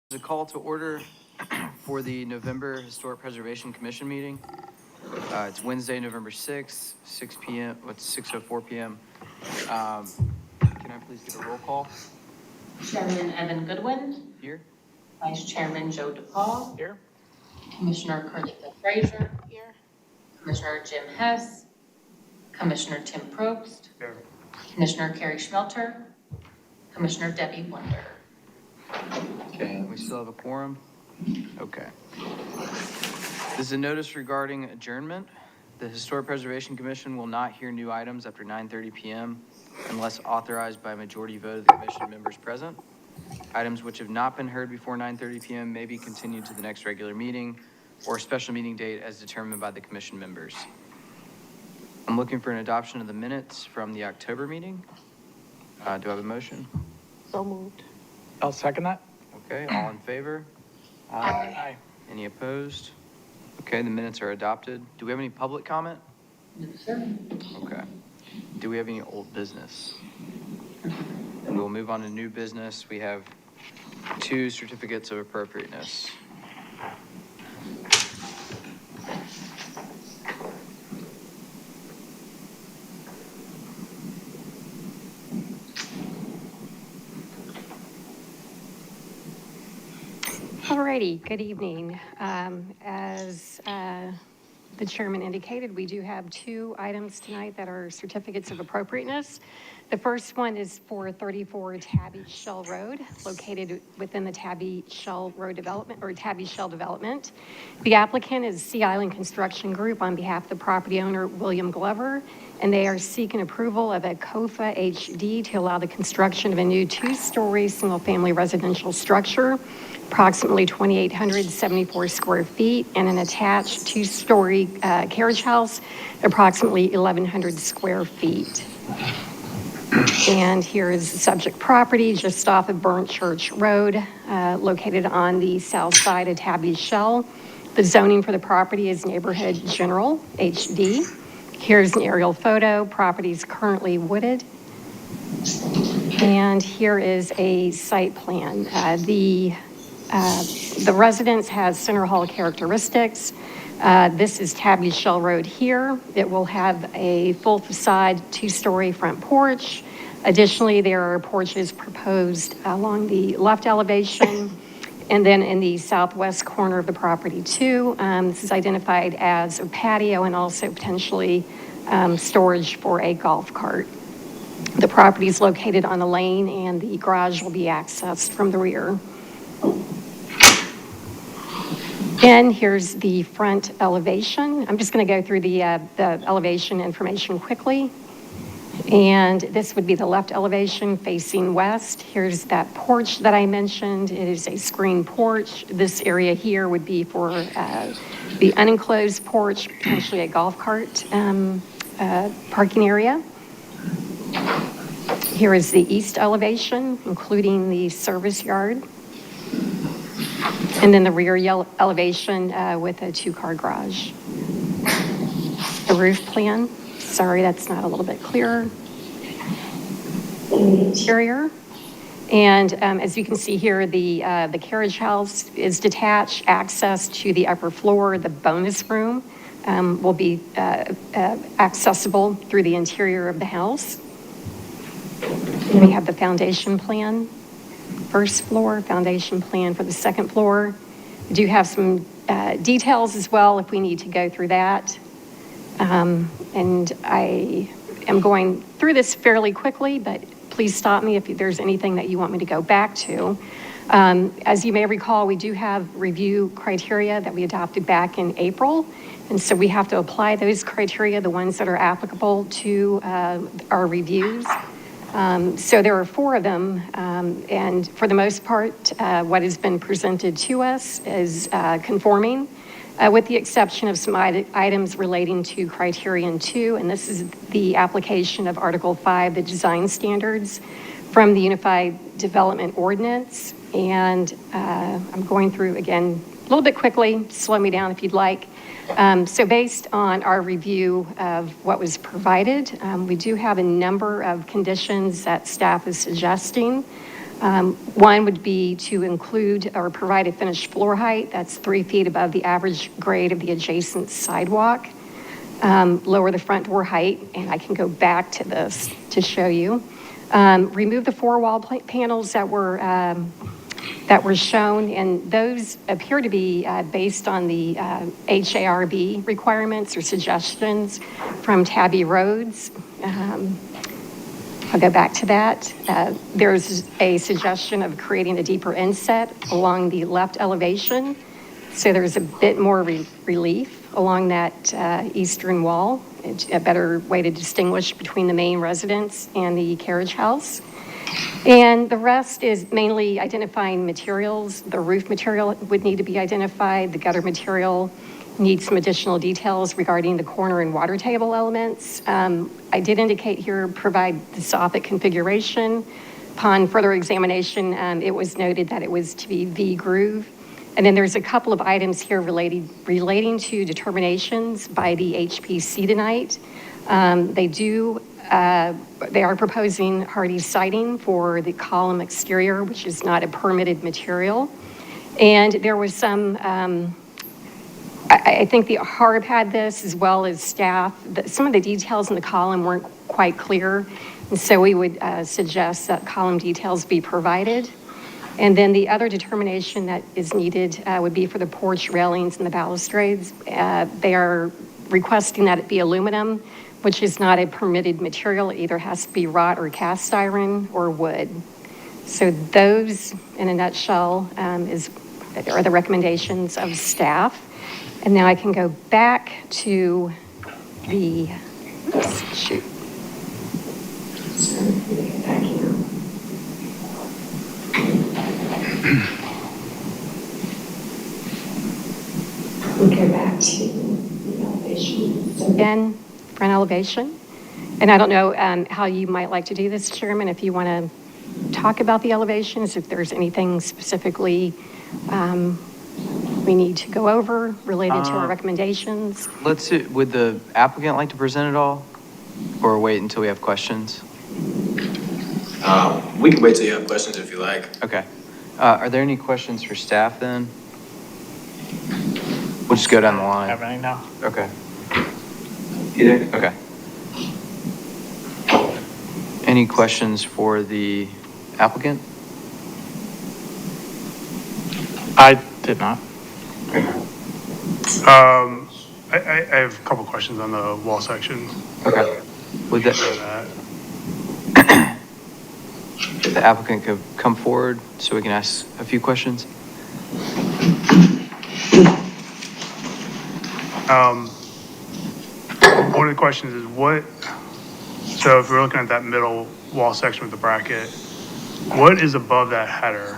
There's a call to order for the November Historic Preservation Commission meeting. It's Wednesday, November 6th, 6 p.m., it's 6:04 p.m. Can I please get a roll call? Chairman Evan Goodwin. Here. Vice Chairman Joe DePaul. Here. Commissioner Carnita Frazier. Here. Commissioner Jim Hess. Commissioner Tim Probst. Here. Commissioner Carrie Schmelter. Commissioner Debbie Wonder. Okay, we still have a quorum? Okay. This is a notice regarding adjournment. The Historic Preservation Commission will not hear new items after 9:30 p.m. unless authorized by a majority vote of the commission members present. Items which have not been heard before 9:30 p.m. may be continued to the next regular meeting or special meeting date as determined by the commission members. I'm looking for an adoption of the minutes from the October meeting. Do I have a motion? So moved. I'll second that. Okay, all in favor? Aye. Any opposed? Okay, the minutes are adopted. Do we have any public comment? No, sir. Okay. Do we have any old business? And we'll move on to new business. We have 2 certificates of appropriateness. Alrighty, good evening. As the chairman indicated, we do have 2 items tonight that are certificates of appropriateness. The first one is for 34 Tabby Shell Road, located within the Tabby Shell Road development, or Tabby Shell development. The applicant is Sea Island Construction Group on behalf of the property owner, William Glover, and they are seeking approval of a COFA HD to allow the construction of a new 2-story single-family residential structure, approximately 2,874 square feet, and an attached 2-story carriage house, approximately 1,100 square feet. And here is the subject property just off of Burnt Church Road, located on the south side of Tabby Shell. The zoning for the property is Neighborhood General HD. Here's an aerial photo. Property is currently wooded. And here is a site plan. The residence has center hall characteristics. This is Tabby Shell Road here. It will have a full facade 2-story front porch. Additionally, there are porches proposed along the left elevation and then in the southwest corner of the property too. This is identified as a patio and also potentially storage for a golf cart. The property is located on a lane and the garage will be accessed from the rear. And here's the front elevation. I'm just going to go through the elevation information quickly. And this would be the left elevation facing west. Here's that porch that I mentioned. It is a screen porch. This area here would be for the unenclosed porch, potentially a golf cart parking area. Here is the east elevation, including the service yard. And then the rear elevation with a 2-car garage. The roof plan, sorry, that's not a little bit clearer. Interior. And as you can see here, the carriage house is detached. Access to the upper floor, the bonus room, will be accessible through the interior of the house. And we have the foundation plan. First floor, foundation plan for the second floor. We do have some details as well if we need to go through that. And I am going through this fairly quickly, but please stop me if there's anything that you want me to go back to. As you may recall, we do have review criteria that we adopted back in April. And so we have to apply those criteria, the ones that are applicable to our reviews. So there are 4 of them, and for the most part, what has been presented to us is conforming, with the exception of some items relating to criterion 2, and this is the application of Article 5, the design standards from the Unified Development Ordinance. And I'm going through again a little bit quickly, slow me down if you'd like. So based on our review of what was provided, we do have a number of conditions that staff is suggesting. One would be to include or provide a finished floor height that's 3 feet above the average grade of the adjacent sidewalk. Lower the front door height, and I can go back to this to show you. Remove the four wall panels that were shown, and those appear to be based on the HARB requirements or suggestions from Tabby Rhodes. I'll go back to that. There's a suggestion of creating a deeper inset along the left elevation, so there's a bit more relief along that eastern wall, a better way to distinguish between the main residence and the carriage house. And the rest is mainly identifying materials. The roof material would need to be identified. The gutter material needs some additional details regarding the corner and water table elements. I did indicate here, provide the soffit configuration. Upon further examination, it was noted that it was to be V-groove. And then there's a couple of items here relating to determinations by the HPC tonight. They are proposing hardy siding for the column exterior, which is not a permitted material. And there was some, I think the HARB had this as well as staff. Some of the details in the column weren't quite clear. And so we would suggest that column details be provided. And then the other determination that is needed would be for the porch railings and the balustrades. They are requesting that it be aluminum, which is not a permitted material. It either has to be wrought or cast iron or wood. So those, in a nutshell, are the recommendations of staff. And now I can go back to the, shoot. Back here. We go back to the elevation. So again, front elevation. And I don't know how you might like to do this, Chairman, if you want to talk about the elevations, if there's anything specifically we need to go over related to our recommendations. Let's see, would the applicant like to present it all? Or wait until we have questions? We can wait till you have questions if you like. Okay. Are there any questions for staff then? We'll just go down the line. Happening now. Okay. Either? Okay. Any questions for the applicant? I did not. I have a couple questions on the wall section. Okay. Would For the that. applicant could come forward so we can ask a few questions? One of the questions is so if we're looking at that middle wall section with the bracket, what is above that header?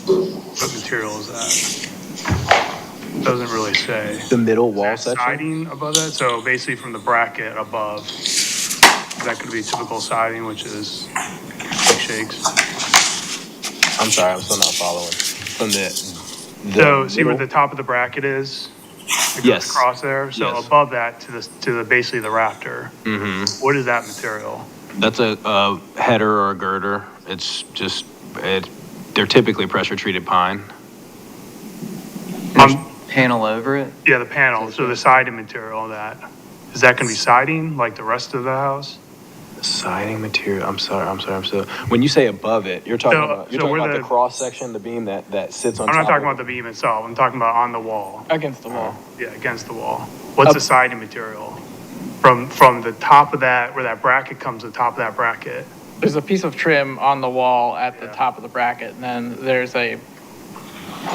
What material is that? Doesn't really say. The middle wall Is that section? siding above that? So basically from the bracket above, that could be typical siding, which is like shakes. I'm sorry, I'm still not following. From the So see where middle? the top of the bracket is? It goes Yes. across there. So Yes. above that to the basically the rafter. Mm-hmm. What is that material? That's a header or a girder. It's just, they're typically pressure treated pine. Panel over it? Yeah, the panel. So the siding material on that. Is that going to be siding like the rest of the house? Siding material, I'm sorry. When you say above it, you're talking So- about, so where the the- cross section, the beam that sits on I'm top not talking of about the beam itself. I'm talking about on the wall. Against the wall. Yeah, against the wall. What's the siding material? From the top of that, where that bracket comes, the top of that bracket. There's a piece of trim on the wall at the top of the bracket, and then there's a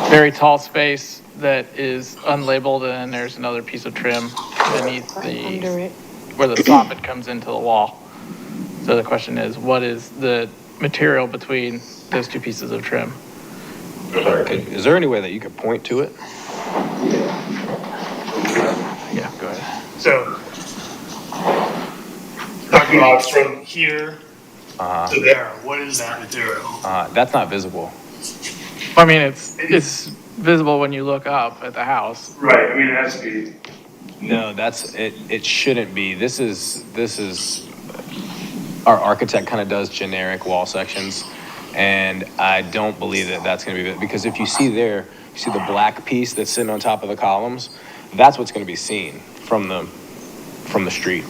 very tall space that is unlabeled, and then there's another piece of trim beneath where the soffit comes into the wall. So the question is, what is the material between those two pieces of trim? Is there any way that you could point to it? Yeah, go ahead. So, talking about from here to there, what is that material? That's not visible. I mean, it's visible when you look up at the house. Right, I mean, it has to be. No, that's, it shouldn't be. This is, our architect kind of does generic wall sections. And I don't believe that that's going to be, because if you see there, you see the black piece that's sitting on top of the columns, that's what's going to be seen from the street.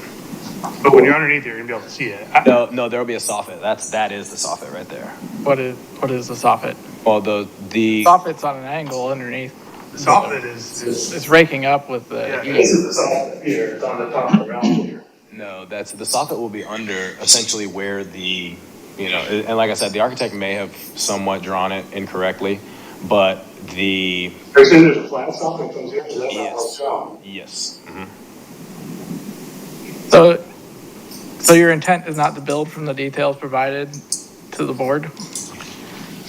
But when you're underneath, you're gonna be able to see it. No, there'll be a soffit. That is the soffit right there. What is the soffit? Well, the Soffit's on an angle underneath. The soffit is. It's raking up with the Yeah, heat. this is the soffit here, it's on the top of the round here. No, the soffit will be under essentially where and like I said, the architect may have somewhat drawn it incorrectly, but You're saying there's a flat soffit that comes here, is that not yes, what's shown? yes. So your intent is not to build from the details provided to the board?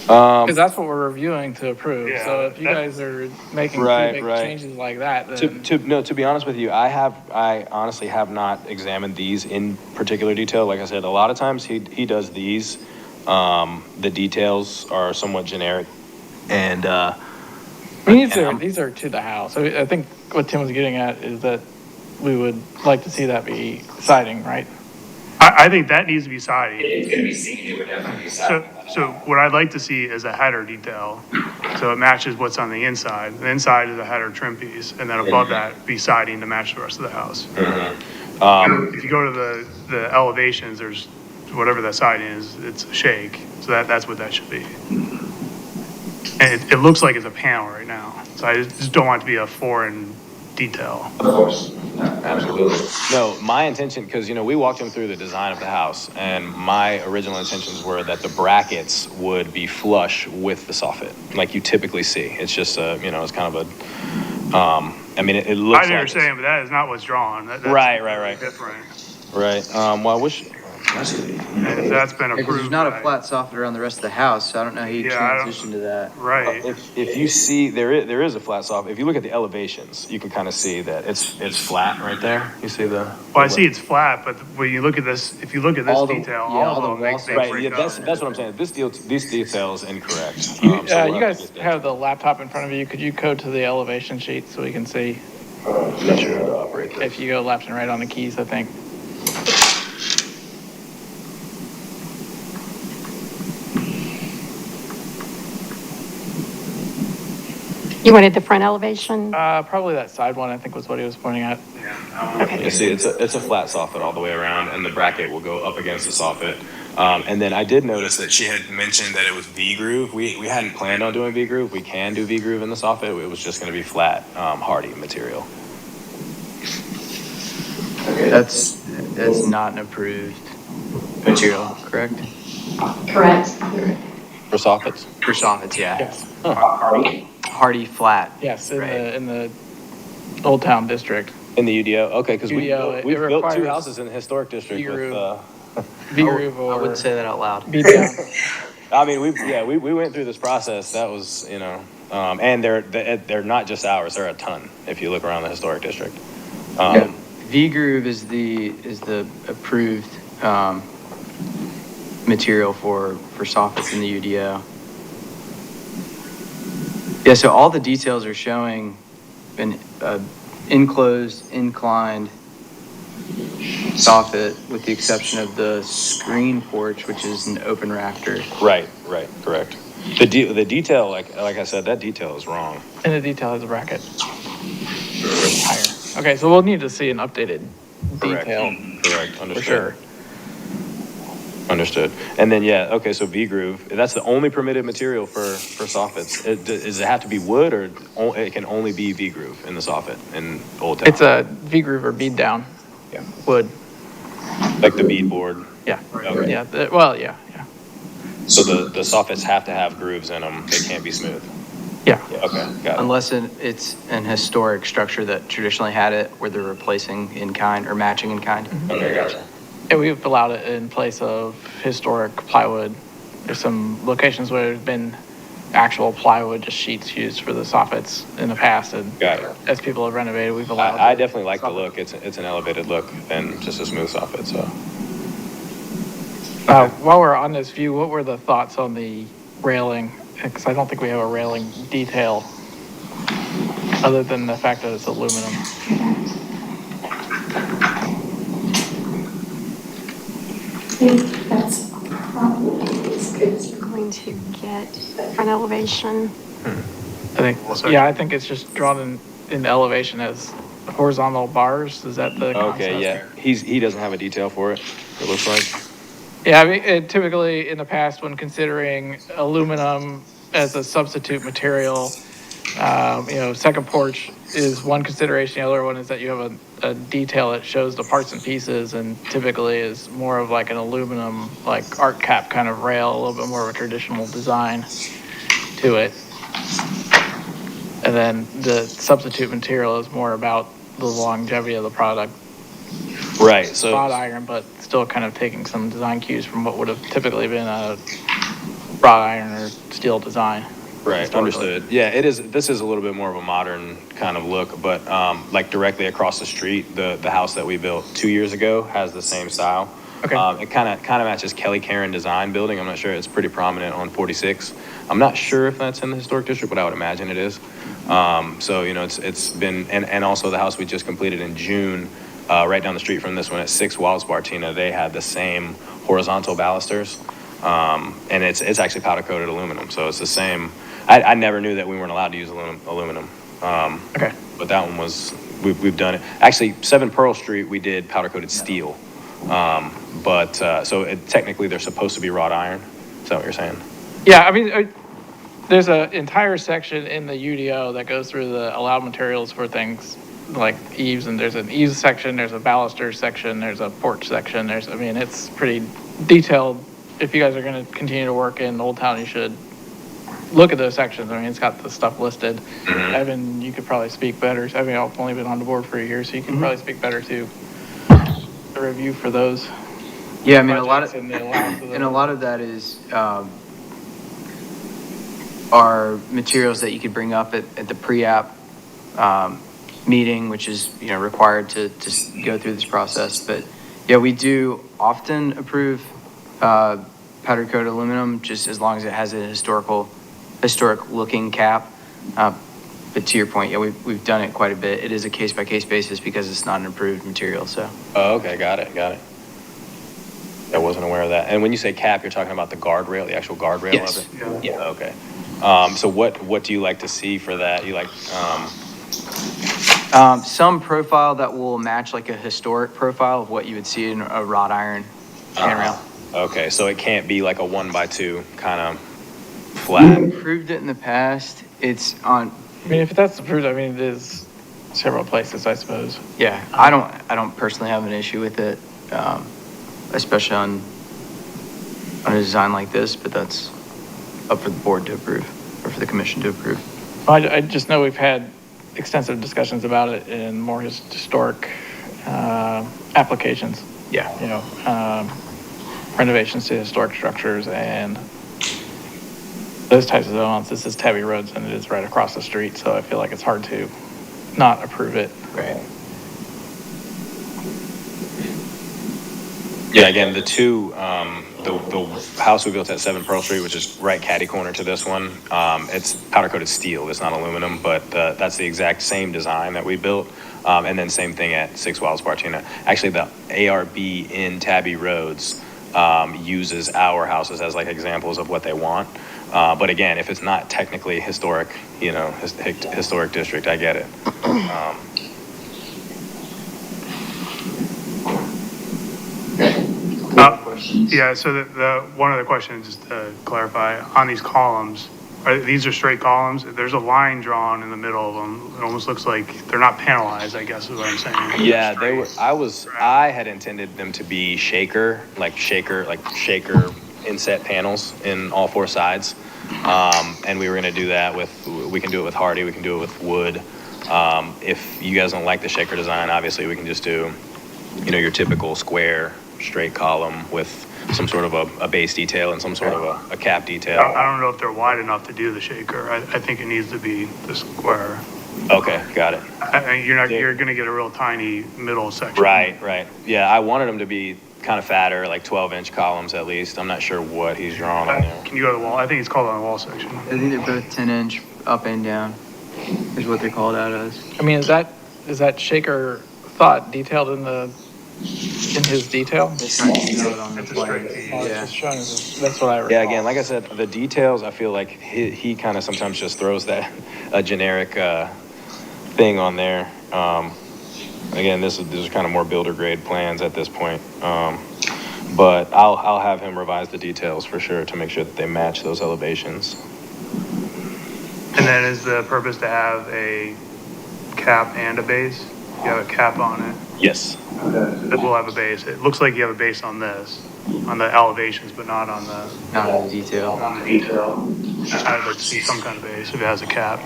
Um, Because that's what we're reviewing to approve. Yeah, So if you that- guys are making Right, big right. changes like that, then To be honest with you, I honestly have not examined these in particular detail. Like I said, a lot of times he does these. The details are somewhat generic, and I mean, and these are to the house. I think what Tim was getting at is that we would like to see that be siding, right? I think that needs to be siding. It's gonna be seen, it would definitely be siding. So what I'd like to see is a header detail, so it matches what's on the inside. The inside is a header trim piece, and then above that, be siding to match the rest of the house. If you go to the elevations, there's, whatever that siding is, it's a shake, so that's what that should be. And it looks like it's a panel right now, so I just don't want it to be a foreign detail. Of course, absolutely. no, my intention, because we walked him through the design of the house, and my original intentions were that the brackets would be flush with the soffit, like you typically see. It's just it's kind of a, I mean, it looks. I like understand, but that is not what's drawn. That's Right. Different. Right. Well, I wish. And if that's been Because approved. there's not a by- flat soffit around the rest of the house, so I don't know how you Yeah, I don't- transition to that. Right. If you see there is a flat soffit. If you look at the elevations, you can kind of see that it's flat right there. You see the. Well, I see it's flat, but when you look at this, if you look at this All the- detail, yeah, all all of the them, walls they Right. break Yeah. up. That's what I'm saying. This detail is incorrect. So You we'll have to guys get that. have the laptop in front of you. Could you go to the elevation sheet so we can see? Not sure how to operate this. If you go left and right on the keys, I think. You wanted the front elevation? Probably that side one, I think was what he was pointing at. You see, it's a flat soffit all the way around, and the bracket will go up against the soffit. And then I did notice that she had mentioned that it was V-groove. We hadn't planned on doing V-groove. We can do V-groove in the soffit. It was just going to be flat, hardy material. That's not an approved material, correct? Correct. For soffits? For soffits, yeah. Yes. Hardy flat. Yes, Right. in the Old Town District. In the UDO? Okay, because we've UDO, it built two requires houses in the historic district with, V-groove. V-groove I or wouldn't say that out loud. beat-down. I mean, we went through this process. That was, and they're not just ours. They're a ton if you look around the historic district. V-groove is the approved material for soffits in the UDO. Yeah, so all the details are showing an enclosed, inclined soffit with the exception of the screen porch, which is an open rafter. Right, correct. The detail, like I said, that detail is wrong. And the detail has a bracket. Higher. Okay, so we'll need to see an updated Correct. detail Correct, understood. for sure. Understood. And then, okay, so V-groove, that's the only permitted material for soffits. Does it have to be wood, or it can only be V-groove in the soffit in Old Town? It's a V-groove or bead-down Yeah. wood. Like the beadboard. Yeah. Okay. Yeah, yeah. So the soffits have to have grooves in them. They can't be smooth. Yeah. Okay, got it. Unless it's an historic structure that traditionally had it, where they're replacing in kind or matching in kind. Okay, gotcha. And we've allowed it in place of historic plywood. There's some locations where there's been actual plywood, just sheets used for the soffits in the past. And Got it. as people have renovated, we've allowed. I definitely like the look. It's an elevated look than just a smooth soffit, so. While we're on this view, what were the thoughts on the railing? Because I don't think we have a railing detail other than the fact that it's aluminum. That's probably as good as we're going to get front elevation. I think it's just drawn in elevation as horizontal bars. Is that the concept? Okay, yeah. He doesn't have a detail for it, it looks like. Yeah, I mean, typically in the past, when considering aluminum as a substitute material, second porch is one consideration. The other one is that you have a detail that shows the parts and pieces, and typically is more of like an aluminum, like art cap kind of rail, a little bit more of a traditional design to it. And then the substitute material is more about the longevity of the product. Right, so. Wrought iron, but still kind of taking some design cues from what would have typically been a wrought iron or steel design. Right, historically. understood. Yeah, this is a little bit more of a modern kind of look, but like directly across the street, the house that we built 2 years ago has the same style. Okay. It kind of matches Kelly Karen Design Building. I'm not sure. It's pretty prominent on 46. I'm not sure if that's in the historic district, but I would imagine it is. So, it's been, and also the house we just completed in June, right down the street from this one at 6 Wilds Bartina, they had the same horizontal balusters. And it's actually powder coated aluminum. So it's the same. I never knew that we weren't allowed to use aluminum. Okay. But that one was, we've done it. Actually, 7 Pearl Street, we did powder coated steel. Technically they're supposed to be wrought iron. Is that what you're saying? Yeah, I mean, there's an entire section in the UDO that goes through the allowed materials for things like eaves, and there's an eaves section, there's a baluster section, there's a porch section, it's pretty detailed. If you guys are going to continue to work in Old Town, you should look at those sections. I mean, it's got the stuff listed. Mm-hmm. Evan, you could probably speak better. I mean, I've only been on the board for a year, so you can probably speak better to the review for those. Yeah, I mean, a lot projects and the allowance of and a lot of that is, are materials that you could bring up at the pre-app, meeting, which is, required to go through this process. But yeah, we do often approve, powder coated aluminum, just as long as it has a historic looking cap. But to your point, yeah, we've done it quite a bit. It is a case by case basis because it's not an approved material, so. Oh, okay, got it. I wasn't aware of that. And when you say cap, you're talking about the guardrail, the actual guardrail Yes. of it? Yeah. Okay. So what do you like to see for that? You like, Some profile that will match like a historic profile of what you would see in a wrought iron handrail. okay, so it can't be like a 1x2 kind of flat. Proved it in the past. It's on, I mean, if that's approved, I mean, it is several places, I suppose. yeah, I don't personally have an issue with it, especially on a design like this, but that's up for the board to approve, or for the commission to approve. I just know we've had extensive discussions about it in more historic applications. Yeah. Renovations to historic structures and those types of elements. This is Tabby Roads, and it is right across the street, so I feel like it's hard to not approve it. Right. Yeah, again, the two, the house we built at 7 Pearl Street, which is right catty corner to this one, it's powder coated steel. It's not aluminum, but that's the exact same design that we built. And then same thing at 6 Wilds Bartina. Actually, the ARB in Tabby Roads uses our houses as like examples of what they want. But again, if it's not technically historic, historic district, I get it. Yeah, so the one other question, just to clarify, on these columns, these are straight columns? There's a line drawn in the middle of them. It almost looks like they're not panelized, I guess is what I'm saying. Yeah, they were. I had intended them to be shaker inset panels in all 4 sides, and we were going to do that we can do it with Hardy, we can do it with wood. If you guys don't like the shaker design, obviously we can just do, your typical square straight column with some sort of a base detail and some sort of a cap detail. I don't know if they're wide enough to do the shaker. I think it needs to be the square. Okay, got it. You're going to get a real tiny middle section. Right. Yeah, I wanted them to be kind of fatter, like 12-inch columns at least. I'm not sure what he's drawn on there. Can you go to the wall? I think it's called on the wall section. I think they're both 10-inch up and down is what they're called out as. I mean, is that shaker thought detailed in the in his detail. It's a straight P. Oh, it's Yeah. just showing us- That's what I recall. Yeah, again, like I said, the details, I feel like he kind of sometimes just throws that, a generic, thing on there. Again, these are kind of more builder grade plans at this point. But I'll have him revise the details for sure to make sure that they match those elevations. And then is the purpose to have a cap and a base? You have a cap on it, Yes. it will have a base. It looks like you have a base on this, on the elevations, but not on the Not in detail. on the detail. I'd like to see some kind of base if it has a cap.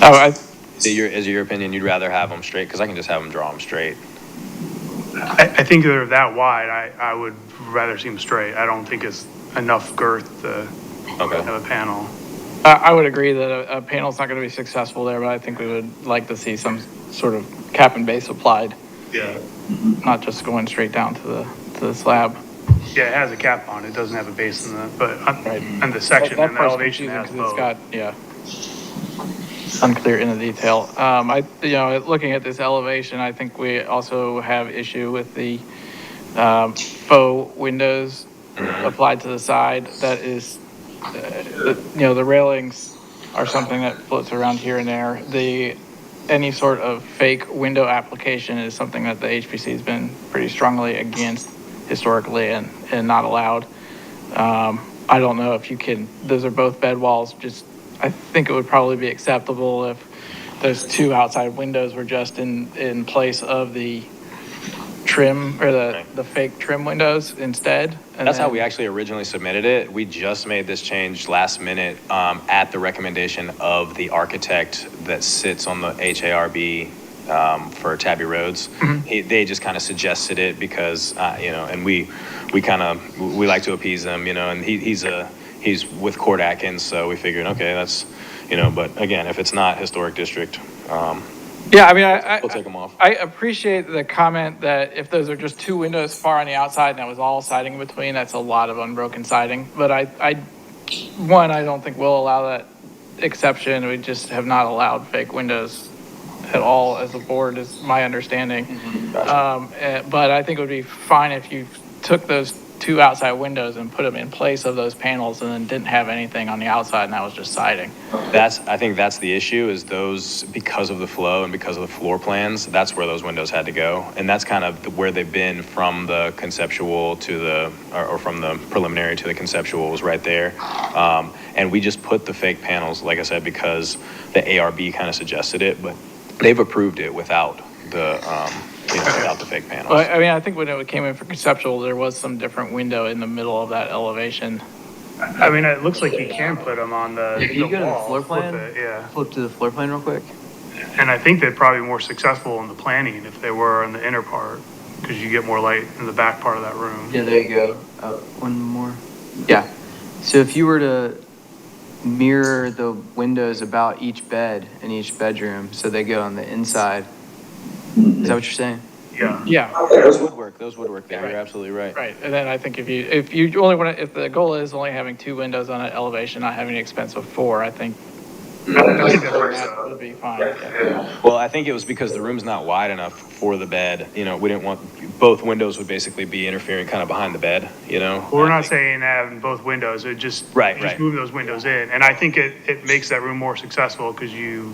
Oh, Is it your opinion you'd rather have them straight? Because I can just have them draw them straight. I think they're that wide, I would rather see them straight. I don't think it's enough girth to Okay. have a panel. I would agree that a panel's not going to be successful there, but I think we would like to see some sort of cap and base applied, Yeah. not just going straight down to the slab. Yeah, it has a cap on it, it doesn't have a base in the, but Right. on the section, That and the part's elevation confusing has 'cause it's both. got, yeah, unclear in the detail. Looking at this elevation, I think we also have issue with the faux windows applied to the side. That is, the railings are something that floats around here and there. Any sort of fake window application is something that the HPC has been pretty strongly against historically and not allowed. I don't know if you can, those are both bed walls, I think it would probably be acceptable if those two outside windows were just in place of the trim or the fake trim windows instead. And That's how then- we actually originally submitted it. We just made this change last minute at the recommendation of the architect that sits on the HARB for Tabby Roads. They just kind of suggested it because, and we like to appease them, and he's with Court Atkins, so we figured, okay, that's, but again, if it's not historic district, Yeah, I mean, we'll take them off. I appreciate the comment that if those are just two windows far on the outside and it was all siding in between, that's a lot of unbroken siding. But I don't think we'll allow that exception. We just have not allowed fake windows at all as a board, is my understanding. But I think it would be fine if you took those two outside windows and put them in place of those panels and then didn't have anything on the outside and that was just siding. I think that's the issue, is those, because of the flow and because of the floor plans, that's where those windows had to go. And that's kind of where they've been from the conceptual to or from the preliminary to the conceptual, was right there. And we just put the fake panels, like I said, because the ARB kind of suggested it, but they've approved it without without the fake panels. Well, I mean, I think when it came in for conceptual, there was some different window in the middle of that elevation. I mean, it looks like you can put them on the Can you go to the wall, floor flip plan? it, yeah. Flip to the floor plan real quick. And I think they'd probably be more successful in the planning if they were in the inner part, because you get more light in the back part of that room. Yeah, there you go. One more. Yeah. So if you were to mirror the windows about each bed in each bedroom, so they go on the inside, is that what you're saying? Yeah. Yeah, Those would work there, you're absolutely right. right. And then I think if you only want to, if the goal is only having two windows on an elevation, not having the expense of four, I think I think that works that out. would be fine. Yeah. Well, I think it was because the room's not wide enough for the bed, we didn't want, both windows would basically be interfering kind of behind the bed, We're not saying having both windows, it just, Right, you just right. move those windows in. And I think it makes that room more successful because the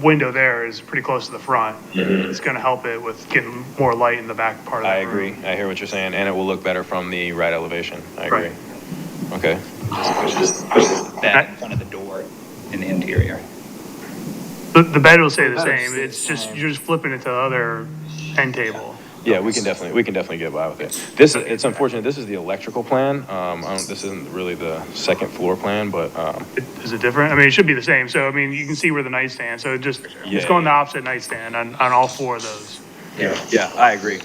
window there is pretty close to the front. It's going to help it with getting more light in the back part of I the agree, room. I hear what you're saying, and it will look better from the right elevation, I agree. Right. Okay. Pushes the bed in front of the door in the interior. The bed will stay the The bed will same, stay it's the just, same. you're just flipping it to the other end table. Yeah, we can definitely get by with it. It's unfortunate, this is the electrical plan, this isn't really the second floor plan, but, Is it different? I mean, it should be the same, so I mean, you can see where the nightstand, so just go on the opposite nightstand on all four of those. yeah, I agree.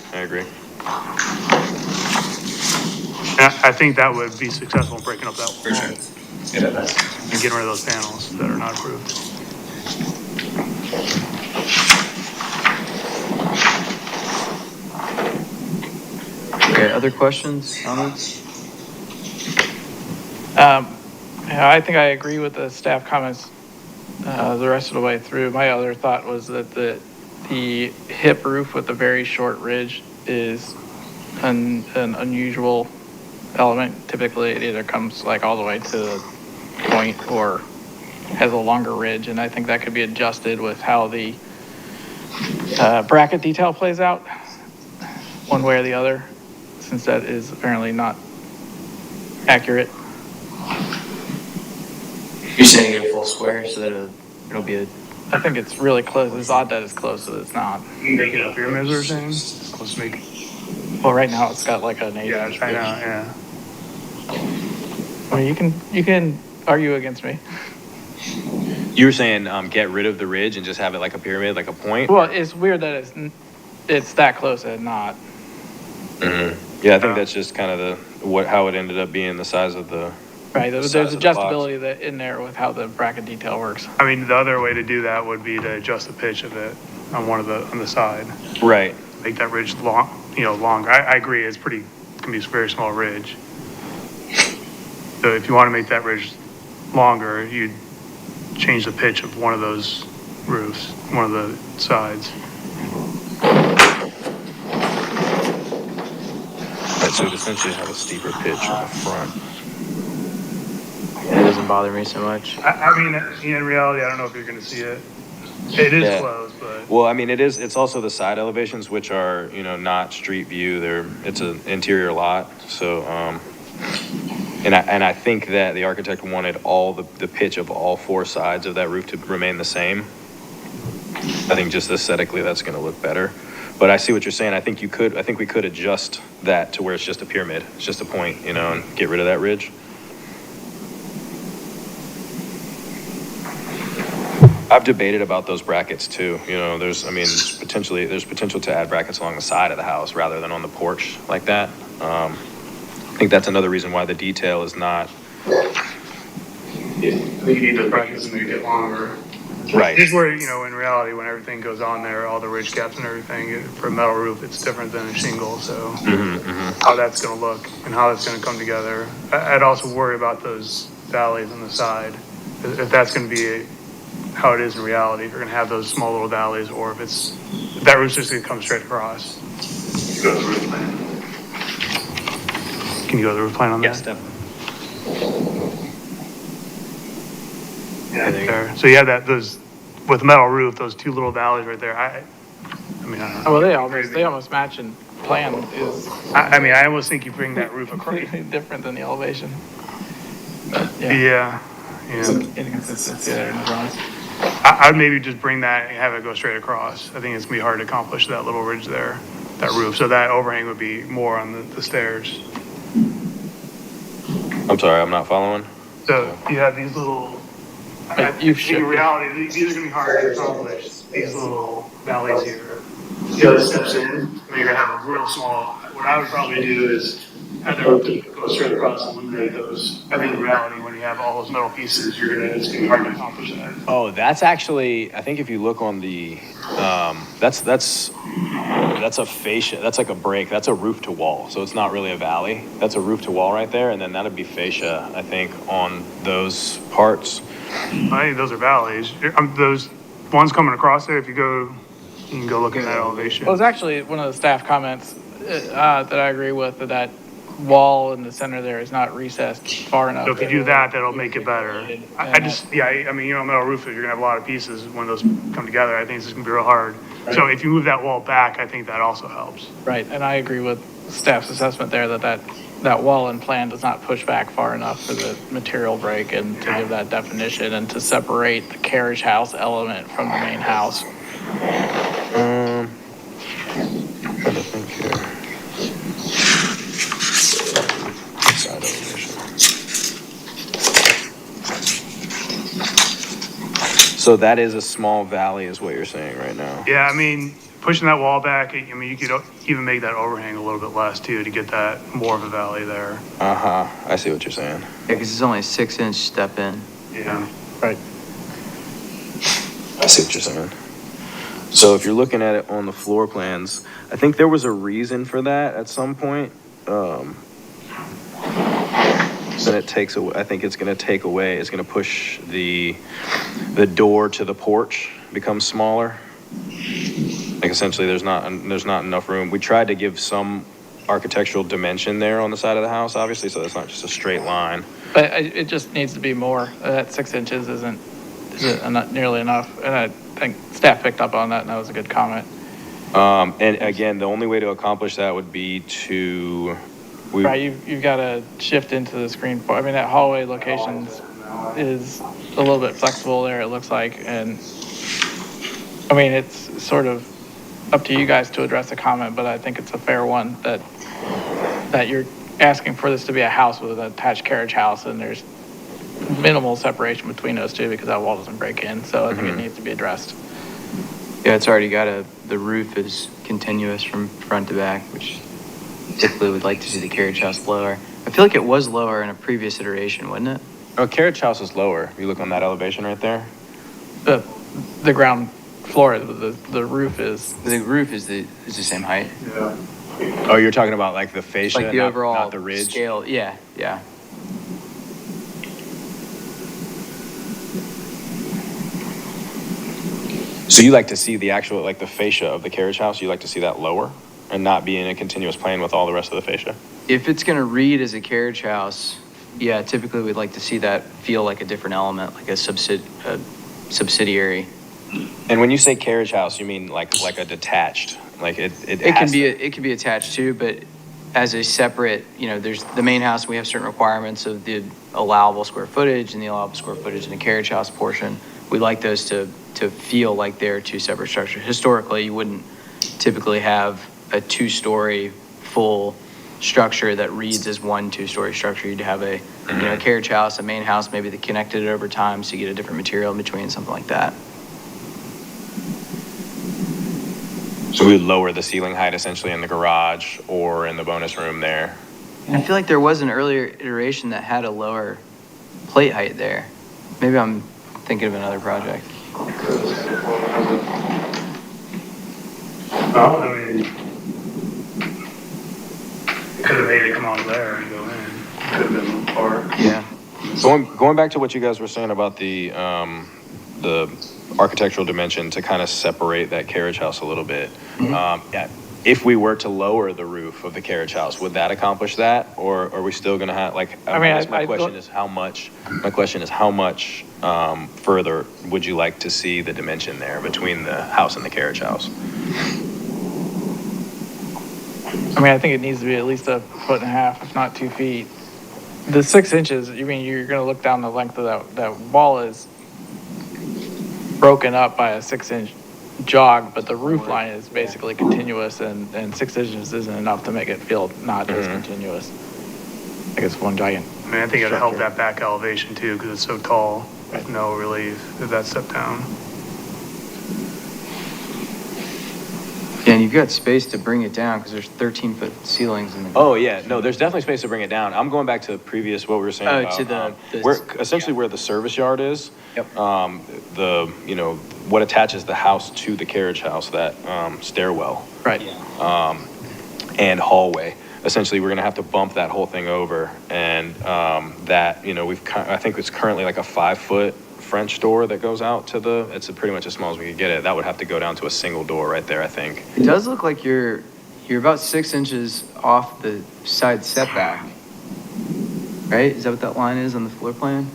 And I think that would be successful in breaking up that For wall sure. Yeah, that's. and getting rid of those panels that are not approved. Okay, other questions, comments? Yeah, I think I agree with the staff comments the rest of the way through. My other thought was that the hip roof with the very short ridge is an unusual element. Typically, it either comes like all the way to the point or has a longer ridge, and I think that could be adjusted with how the bracket detail plays out, one way or the other, since that is apparently not accurate. You're saying in full square so that it'll be a, I think it's really close. It's odd that it's close, so it's not. Make it a pyramid or something? Let's make, Well, right now it's got like an 8-inch yeah, I know, ridge. yeah. I mean, you can argue against me. You were saying get rid of the ridge and just have it like a pyramid, like a point? Well, it's weird that it's that close and not. Yeah, I think that's just kind of how it ended up being the size of the. Right, the there's size of the box. adjustability that in there with how the bracket detail works. I mean, the other way to do that would be to adjust the pitch of it on on the side. Right. Make that ridge long, longer. I agree, it can be a very small ridge. So if you want to make that ridge longer, you'd change the pitch of one of those roofs, one of the sides. Right, so it essentially have a steeper pitch on the front. it doesn't bother me so much. I mean, in reality, I don't know if you're going to see it. It is Yeah. close, but Well, I mean, it's also the side elevations, which are, not street view. It's an interior lot. So, and I think that the architect wanted all the pitch of all four sides of that roof to remain the same. I think just aesthetically, that's going to look better. But I see what you're saying. I think we could adjust that to where it's just a pyramid. It's just a point, and get rid of that ridge. I've debated about those brackets too. There's potential to add brackets along the side of the house rather than on the porch like that. I think that's another reason why the detail is not. you need the brackets to make it longer. Right. Here's where, in reality, when everything goes on there, all the ridge caps and everything, for a metal roof, it's different than a shingle, so how that's gonna look and how that's gonna come together. I'd also worry about those valleys on the side, if that's gonna be how it is in reality, if you're gonna have those small little valleys, or if that roof's just gonna come straight across. Go to the roof plan. Can you go to the roof plan on that? Yes, definitely. Yeah, there. So you have those, with metal roof, those two little valleys right there. I mean, I don't know. Well, they almost match in plan is I mean, I almost think you bring that roof across. completely different than the elevation. But, Yeah. Some inconsistency there in the drawings. I'd maybe just bring that and have it go straight across. I think it's gonna be hard to accomplish that little ridge there, that roof. So that overhang would be more on the stairs. I'm sorry, I'm not following. So you have these little, in reality, these are gonna be hard to accomplish, these little valleys here. The other steps in, and you're gonna have a real small, what I would probably do is have the roof go straight across and eliminate those. I think in reality, when you have all those metal pieces, it's gonna be hard to accomplish that. Oh, that's actually, I think if you look on the, that's a fascia, that's like a break, that's a roof to wall. So it's not really a valley. That's a roof to wall right there. And then that'd be fascia, I think, on those parts. I think those are valleys. Those ones coming across there, if you can go look at that elevation. Well, it's actually one of the staff comments that I agree with, that wall in the center there is not recessed far enough. So if you do that, that'll make it better. I mean, metal roofers, you're gonna have a lot of pieces when those come together. I think it's just gonna be real hard. So if you move that wall back, I think that also helps. Right, and I agree with staff's assessment there that wall and plan does not push back far enough for the material break and to give that definition and to separate the carriage house element from the main house. Trying to think here. Side elevation. So that is a small valley is what you're saying right now. Yeah, I mean, pushing that wall back, I mean, you could even make that overhang a little bit less too, to get that more of a valley there. Uh-huh, I see what you're saying. Yeah, because it's only a 6-inch step in. Yeah. Right. I see what you're saying. So if you're looking at it on the floor plans, I think there was a reason for that at some point. then it takes away, I think it's gonna take away, it's gonna push the door to the porch becomes smaller. Like essentially, there's not enough room. We tried to give some architectural dimension there on the side of the house, obviously, so it's not just a straight line. But it just needs to be more. That 6 inches isn't not nearly enough. And I think staff picked up on that, and that was a good comment. And again, the only way to accomplish that would be to, Right, you've got to shift into the screen. I mean, that hallway location is a little bit flexible there, it looks like. And, I mean, it's sort of up to you guys to address the comment, but I think it's a fair one that you're asking for this to be a house with an attached carriage house, and there's minimal separation between those two because that wall doesn't break in. So I think it needs to be addressed. Yeah, it's already got the roof is continuous from front to back, which typically we'd like to see the carriage house lower. I feel like it was lower in a previous iteration, wasn't it? oh, carriage house is lower. If you look on that elevation right there. The ground floor, the roof is. The roof is the same height. Oh, you're talking about like the fascia, Like the overall not the ridge? scale. Yeah, yeah. So you like to see the actual, like the fascia of the carriage house, you like to see that lower and not be in a continuous plane with all the rest of the fascia? If it's going to read as a carriage house, yeah, typically we'd like to see that feel like a different element, like a subsidiary. And when you say carriage house, you mean like a detached, like it It can be attached too, but as a separate, there's the main house, we have certain requirements of the allowable square footage and the allowable square footage in the carriage house portion. We'd like those to feel like they're two separate structures. Historically, you wouldn't typically have a two-story full structure that reads as one two-story structure. You'd have a carriage house, a main house, maybe they connected it over time so you get a different material in between, something like that. So we would lower the ceiling height essentially in the garage or in the bonus room there. And I feel like there was an earlier iteration that had a lower plate height there. Maybe I'm thinking of another project. Well, I mean, could have made it come out there and go in. Could have been park. Yeah. Going back to what you guys were saying about the architectural dimension to kind of separate that carriage house a little bit. Yeah, if we were to lower the roof of the carriage house, would that accomplish that? Or are we still going to have, like, my question is how much further would you like to see the dimension there between the house and the carriage house? I mean, I think it needs to be at least 1.5 feet, if not 2 feet. The 6 inches, you mean you're going to look down the length of that wall is broken up by a 6-inch jog, but the roof line is basically continuous, and 6 inches isn't enough to make it feel not as continuous. I think it's one giant. I mean, I think it'd help that back elevation too, because it's so tall, with no relief if that step down. Yeah, and you've got space to bring it down because there's 13-foot ceilings in the. Oh, yeah, no, there's definitely space to bring it down. I'm going back to previous, what we were saying about. To the Essentially where the service yard is. Yep. What attaches the house to the carriage house, that stairwell. Right. And hallway. Essentially, we're gonna have to bump that whole thing over, and I think it's currently like a 5-foot French door that goes out to it's pretty much as small as we could get it. That would have to go down to a single door right there, I think. It does look like you're about 6 inches off the side setback, right? Is that what that line is on the floor plan?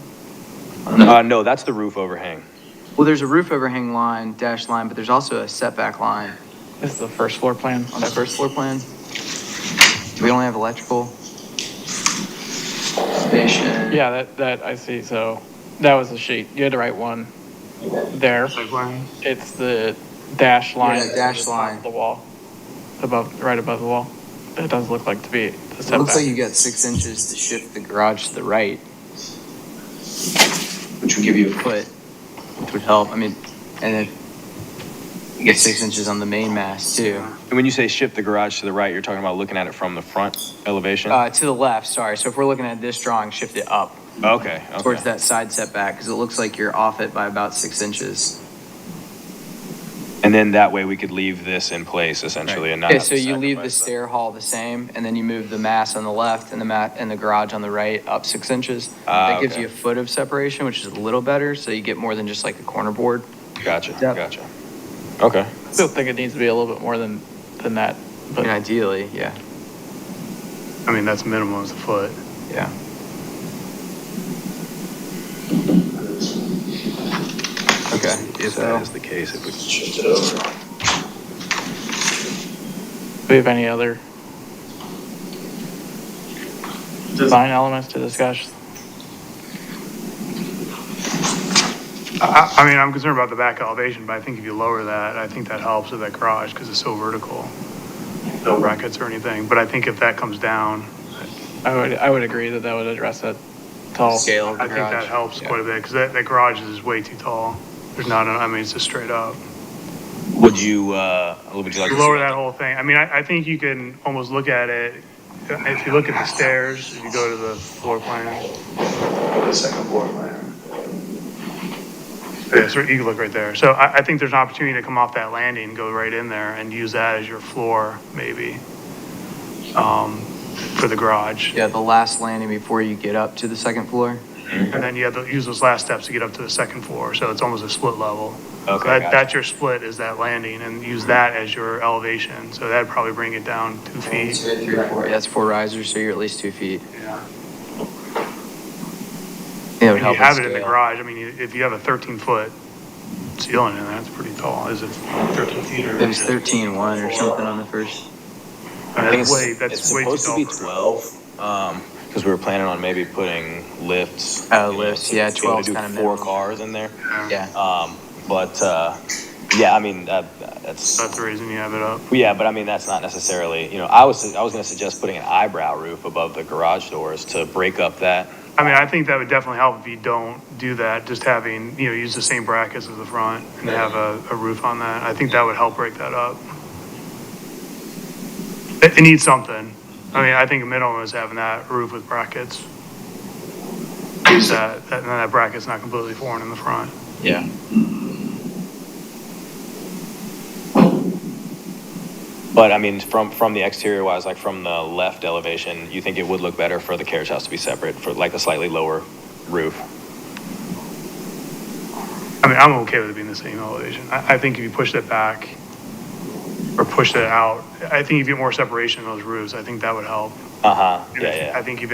No, that's the roof overhang. Well, there's a roof overhang line, dash line, but there's also a setback line This is the first floor plan. on that first floor plan. Do we only have electrical? Station. Yeah, that I see. So that was the sheet. You had the right one there. Like line. It's the dash line. Yeah, dash at the top line. of the wall, right above the wall. It does look like to be the It setback. looks like you got 6 inches to shift the garage to the right, which would give you a foot, which would help. I mean, and then you get 6 inches on the main mast too. And when you say shift the garage to the right, you're talking about looking at it from the front elevation? To the left, sorry. So if we're looking at this drawing, shift it up Okay. towards that side setback because it looks like you're off it by about 6 inches. And then that way we could leave this in place essentially and not Okay, have so to you leave the sacrifice that. stair hall the same, and then you move the mass on the left and the garage on the right up 6 inches. That gives Okay. you a foot of separation, which is a little better, so you get more than just like a corner board. Gotcha, Yep. gotcha. Okay. I still think it needs to be a little bit more than that, I but mean, ideally, yeah, I mean, that's minimum is a foot. yeah. Okay, If so, that is the case, if we could shift it over. do we have any other design elements to discuss? I mean, I'm concerned about the back elevation, but I think if you lower that, I think that helps with that garage because it's so vertical. No brackets or anything, but I think if that comes down, I would agree that that would address that tall. scale of the I think that garage. helps Yeah. quite a bit because that garage is way too tall. There's not, I mean, it's just straight up. Would you like to Lower see- that whole thing. I mean, I think you can almost look at it, if you look at the stairs, if you go to the floor plan. The second floor plan. Yeah, so you can look right there. So I think there's an opportunity to come off that landing, go right in there and use that as your floor, maybe, for the garage. Yeah, the last landing before you get up to the second floor. And then you have to use those last steps to get up to the second floor, so it's almost a split level. Okay, So gotcha. that's your split, is that landing, and use that as your elevation, so that'd probably bring it down 2 feet. 3, 4, yeah, that's 4 risers, so you're at least 2 feet. Yeah. Yeah, it would And help you have with it in the scale. garage, I mean, if you have a 13-foot ceiling in there, that's pretty tall, is it 13 feet or? It was 13.1 or something on the first. That's it's way too supposed to tall. be for- 12, because we were planning on maybe putting lifts. Oh, you know, lifts, to yeah, be able to 12 's do kinda 4 minimum. cars in there. Yeah. But yeah, I mean, That's the reason you have it up. yeah, but I mean, that's not necessarily, I was gonna suggest putting an eyebrow roof above the garage doors to break up that. I mean, I think that would definitely help if you don't do that, just having, use the same brackets as the front and have a roof on that. I think that would help break that up. It needs something. I mean, I think a minimum is having that roof with brackets. Use that, and then that bracket's not completely foreign in the front. Yeah. But I mean, from the exterior wise, like from the left elevation, you think it would look better for the carriage house to be separate for like a slightly lower roof? I mean, I'm okay with it being the same elevation. I think if you push that back or push that out, I think if you get more separation in those roofs, I think that would help. Uh-huh, And yeah. I think if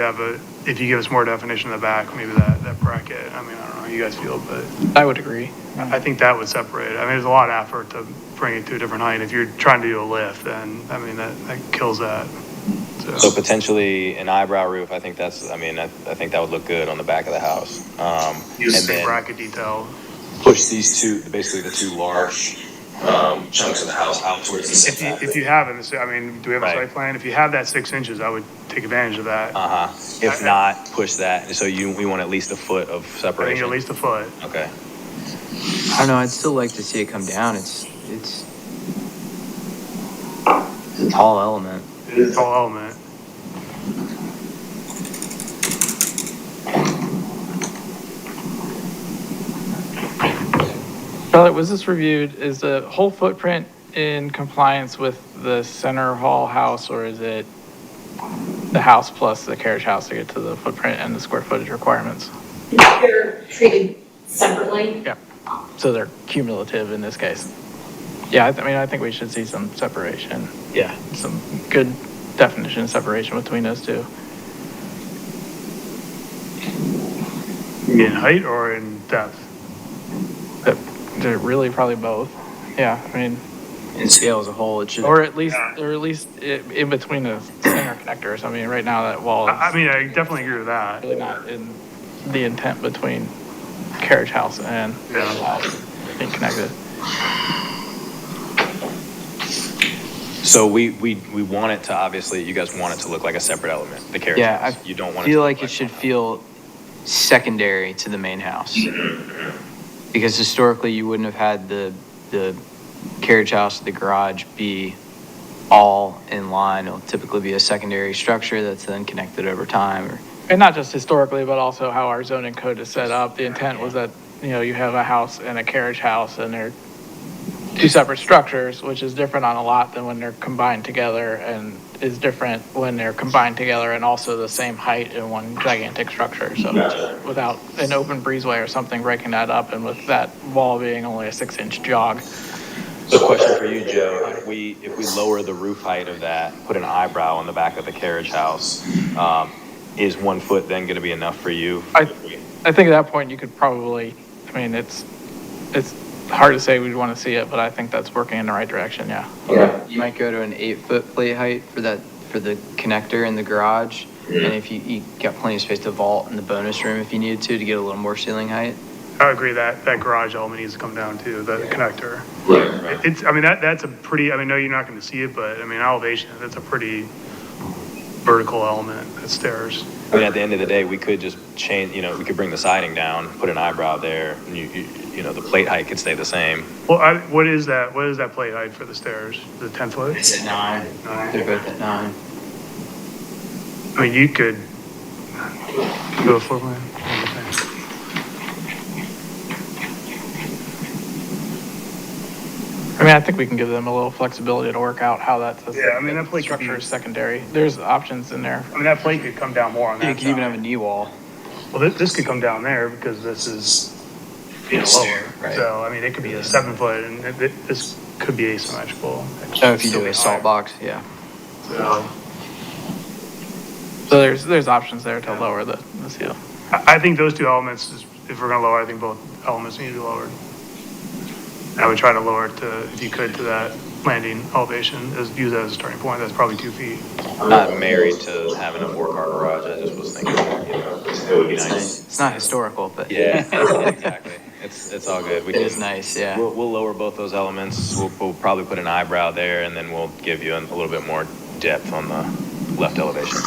you give us more definition in the back, maybe that bracket, I mean, I don't know how you guys feel, but I would agree. I think that would separate it. I mean, there's a lot of effort to bring it to a different height. If you're trying to do a lift, then, I mean, that kills that. So potentially an eyebrow roof, I think that's, I think that would look good on the back of the house. Use the And same then bracket detail. push these two, basically the two large chunks of the house out towards the setback. If you have it, I mean, do we have a Right. site plan? If you have that 6 inches, I would take advantage of that. I If not, push that, so we want at least a foot of think separation. at least a foot. Okay. I don't know, I'd still like to see it come down. It's a tall element. It is a tall element. Charlotte, was this reviewed, is the whole footprint in compliance with the center hall house, or is it the house plus the carriage house to get to the footprint and the square footage requirements? They're treated separately. Yeah, so they're cumulative in this case. Yeah, I think we should see some separation, Yeah. some good definition of separation between those two. In height or in depth? They're really probably both. Yeah, I mean, In scale as a whole, it should. or at least in between the center connectors. I mean, right now that wall I is mean, I definitely agree with that. really not in the intent between carriage house and Yeah. house being connected. So we want it to, obviously, you guys want it to look like a separate element, the carriage Yeah, house. I You don't want it feel to like look it should feel secondary to the main house. Because historically, you wouldn't have had the carriage house, the garage be all in line. It'll typically be a secondary structure that's then connected over time. Or And not just historically, but also how our zoning code is set up. The intent was that, you have a house and a carriage house, and they're two separate structures, which is different on a lot than when they're combined together, and is different when they're combined together and also the same height in one gigantic structure. So without an open breezeway or something breaking that up, and with that wall being only a 6-inch jog. So question for you, Joe, if we lower the roof height of that, put an eyebrow on the back of the carriage house, is 1 foot then gonna be enough for you? I think at that point you could probably, I mean, it's hard to say we'd want to see it, but I think that's working in the right direction, yeah. You might go to an 8-foot plate height for the connector in the garage. And if you got plenty of space to vault in the bonus room if you needed to get a little more ceiling height. I agree that garage element needs to come down too, the connector. Right. It's, I mean, that's a pretty, I mean, no, you're not going to see it, but I mean, elevation, that's a pretty vertical element, that stairs. I mean, at the end of the day, we could just change, we could bring the siding down, put an eyebrow there, and the plate height could stay the same. Well, what is that plate height for the stairs? The 10 foot? It's at 9. They're both at 9. I mean, you could go a floor plan. I mean, I think we can give them a little flexibility to work out how that's. Yeah, I mean, that plate could be- structure is secondary. There's options in there. I mean, that plate could come down more on that You could even side. have a knee wall. Well, this could come down there because this is lower. Right. So, I mean, it could be a 7 foot and this could be asymmetrical. Oh, if you Still do be a salt higher. box, yeah. So, So there's options there to lower the seal. I think those two elements, if we're gonna lower, I think both elements need to be lowered. I would try to lower it to, if you could, to that landing elevation, use that as a starting point. That's probably 2 feet. I'm not married to having a 4-car garage, I just was thinking, it would be nice. It's not historical, but Yeah, exactly. It's all good. We it is can, nice, yeah. we'll lower both those elements. We'll probably put an eyebrow there, and then we'll give you a little bit more depth on the left elevation.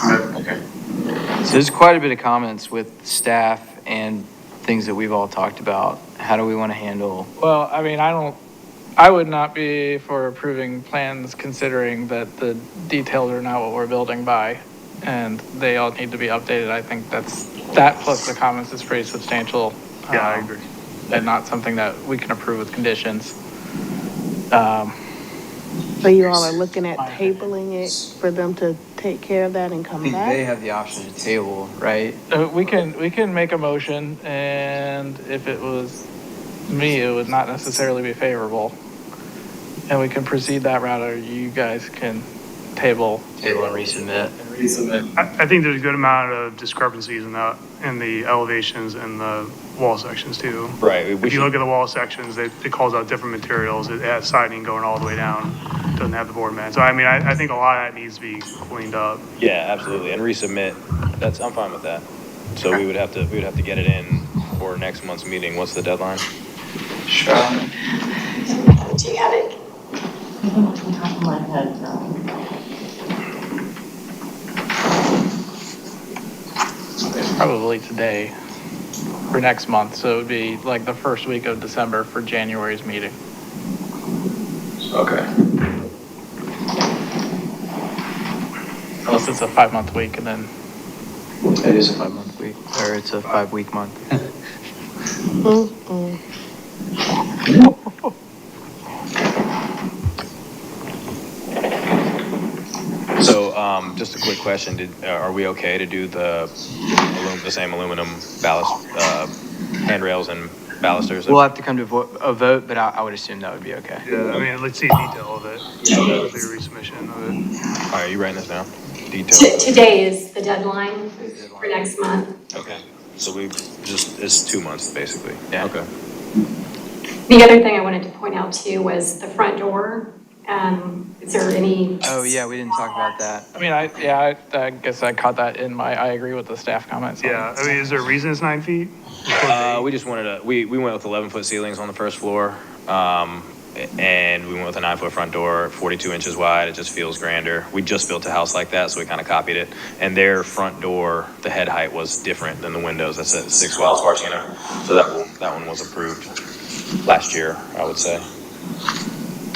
So there's quite a bit of comments with staff and things that we've all talked about. How do we want to handle? Well, I mean, I would not be for approving plans considering that the details are not what we're building by, and they all need to be updated. I think that plus the comments is pretty substantial. Yeah, I agree. And not something that we can approve with conditions. So you all are looking at tabling it for them to take care of that and I come think they back? have the option to table, right? We can make a motion, and if it was me, it would not necessarily be favorable. And we can proceed that route, or you guys can table. Table and resubmit. I think there's a good amount of discrepancies in the elevations and the wall sections too. Right. If you look at the wall sections, it calls out different materials. It has siding going all the way down, doesn't have the board mat. So I mean, I think a lot of that needs to be cleaned up. Yeah, absolutely. And resubmit, I'm fine with that. So we would have to get it in for next month's meeting. What's the deadline? Do you have it? Off the top of my head, no. Probably today for next month, so it would be like the first week of December for January's meeting. Okay. Unless it's a 5-month week, and then It is a 5-month week, or it's a 5-week month. So, just a quick question, are we okay to do the same aluminum ballast, handrails and balusters? We'll have to come to a vote, but I would assume that would be okay. Yeah, I mean, let's see detail of it. The resubmission of it. All right, are you writing this down? Details? Today is the deadline for next month. Okay, so it's 2 months, basically. Yeah. Okay. The other thing I wanted to point out too was the front door. Is there any? Oh, yeah, we didn't talk about that. I mean, I guess I caught that in I agree with the staff comments. Yeah, I mean, is there a reason it's 9 feet? We just wanted we went with 11-foot ceilings on the first floor, and we went with a 9-foot front door, 42 inches wide. It just feels grander. We just built a house like that, so we kind of copied it. And their front door, the head height was different than the windows. That's at 6 Wells Fargo. So that one was approved last year, I would say.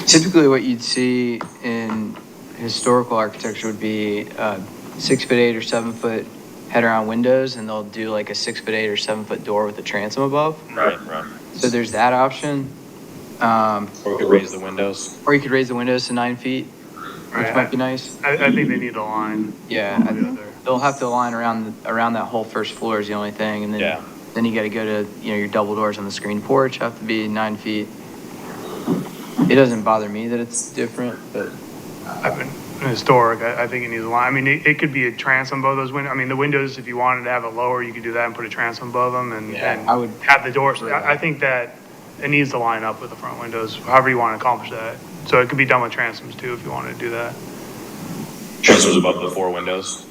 Typically, what you'd see in historical architecture would be 6'8" or 7-foot head-around windows, and they'll do like a 6'8" or 7-foot door with a transom above. Right. So there's that option. Or we could raise the windows. Or you could raise the windows to 9 feet, which Right, might be nice. I think they need a line. Yeah, One or the other. they'll have to align around that whole first floor is the only thing, and Yeah. then you gotta go to, your double doors on the screen porch have to be 9 feet. It doesn't bother me that it's different, but I've been historic, I think it needs a line. I mean, it could be a transom above those windows. I mean, the windows, if you wanted to have it lower, you could do that and put a transom above them and Yeah, I would have the doors. prefer that. I think that it needs to line up with the front windows, however you want to accomplish that. So it could be done with transoms too, if you wanted to do that. Transoms above the 4 windows.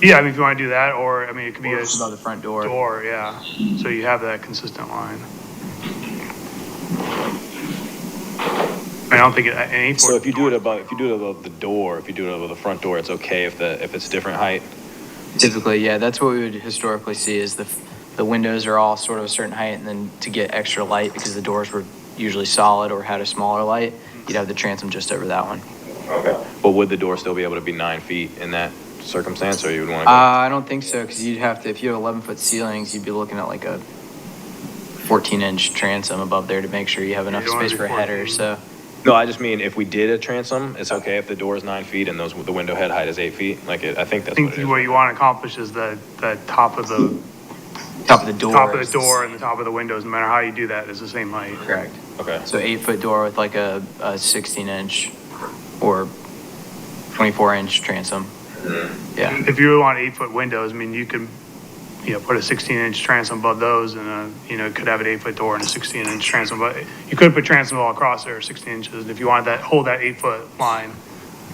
Yeah, I mean, if you want to do that, or, I mean, it could be or a just above the front door. door, yeah. So you have that consistent line. I mean, I don't think an 8-foot. So if you do it above the door, if you do it above the front door, it's okay if it's different height? Typically, yeah, that's what we would historically see is the windows are all sort of a certain height, and then to get extra light, because the doors were usually solid or had a smaller light, you'd have the transom just over that one. Okay. But would the door still be able to be 9 feet in that circumstance, or you would want to I don't think so, because you'd have to, if you have 11-foot ceilings, you'd be looking at like a 14-inch transom above there to make sure you have enough You don't wanna space do for a header, 14. so. No, I just mean if we did a transom, it's okay if the door is 9 feet and the window head height is 8 feet? I think I that's what it think is. what you want to accomplish is the top of the Top of the door. top of the door and the top of the windows, no matter how you do that, is the same height. Correct. Okay. So 8-foot door with like a 16-inch or 24-inch transom. Yeah. If you want 8-foot windows, I mean, you could, put a 16-inch transom above those and could have an 8-foot door and a 16-inch transom, but you could put transom all across there, 16 inches, and if you wanted that, hold that 8-foot line.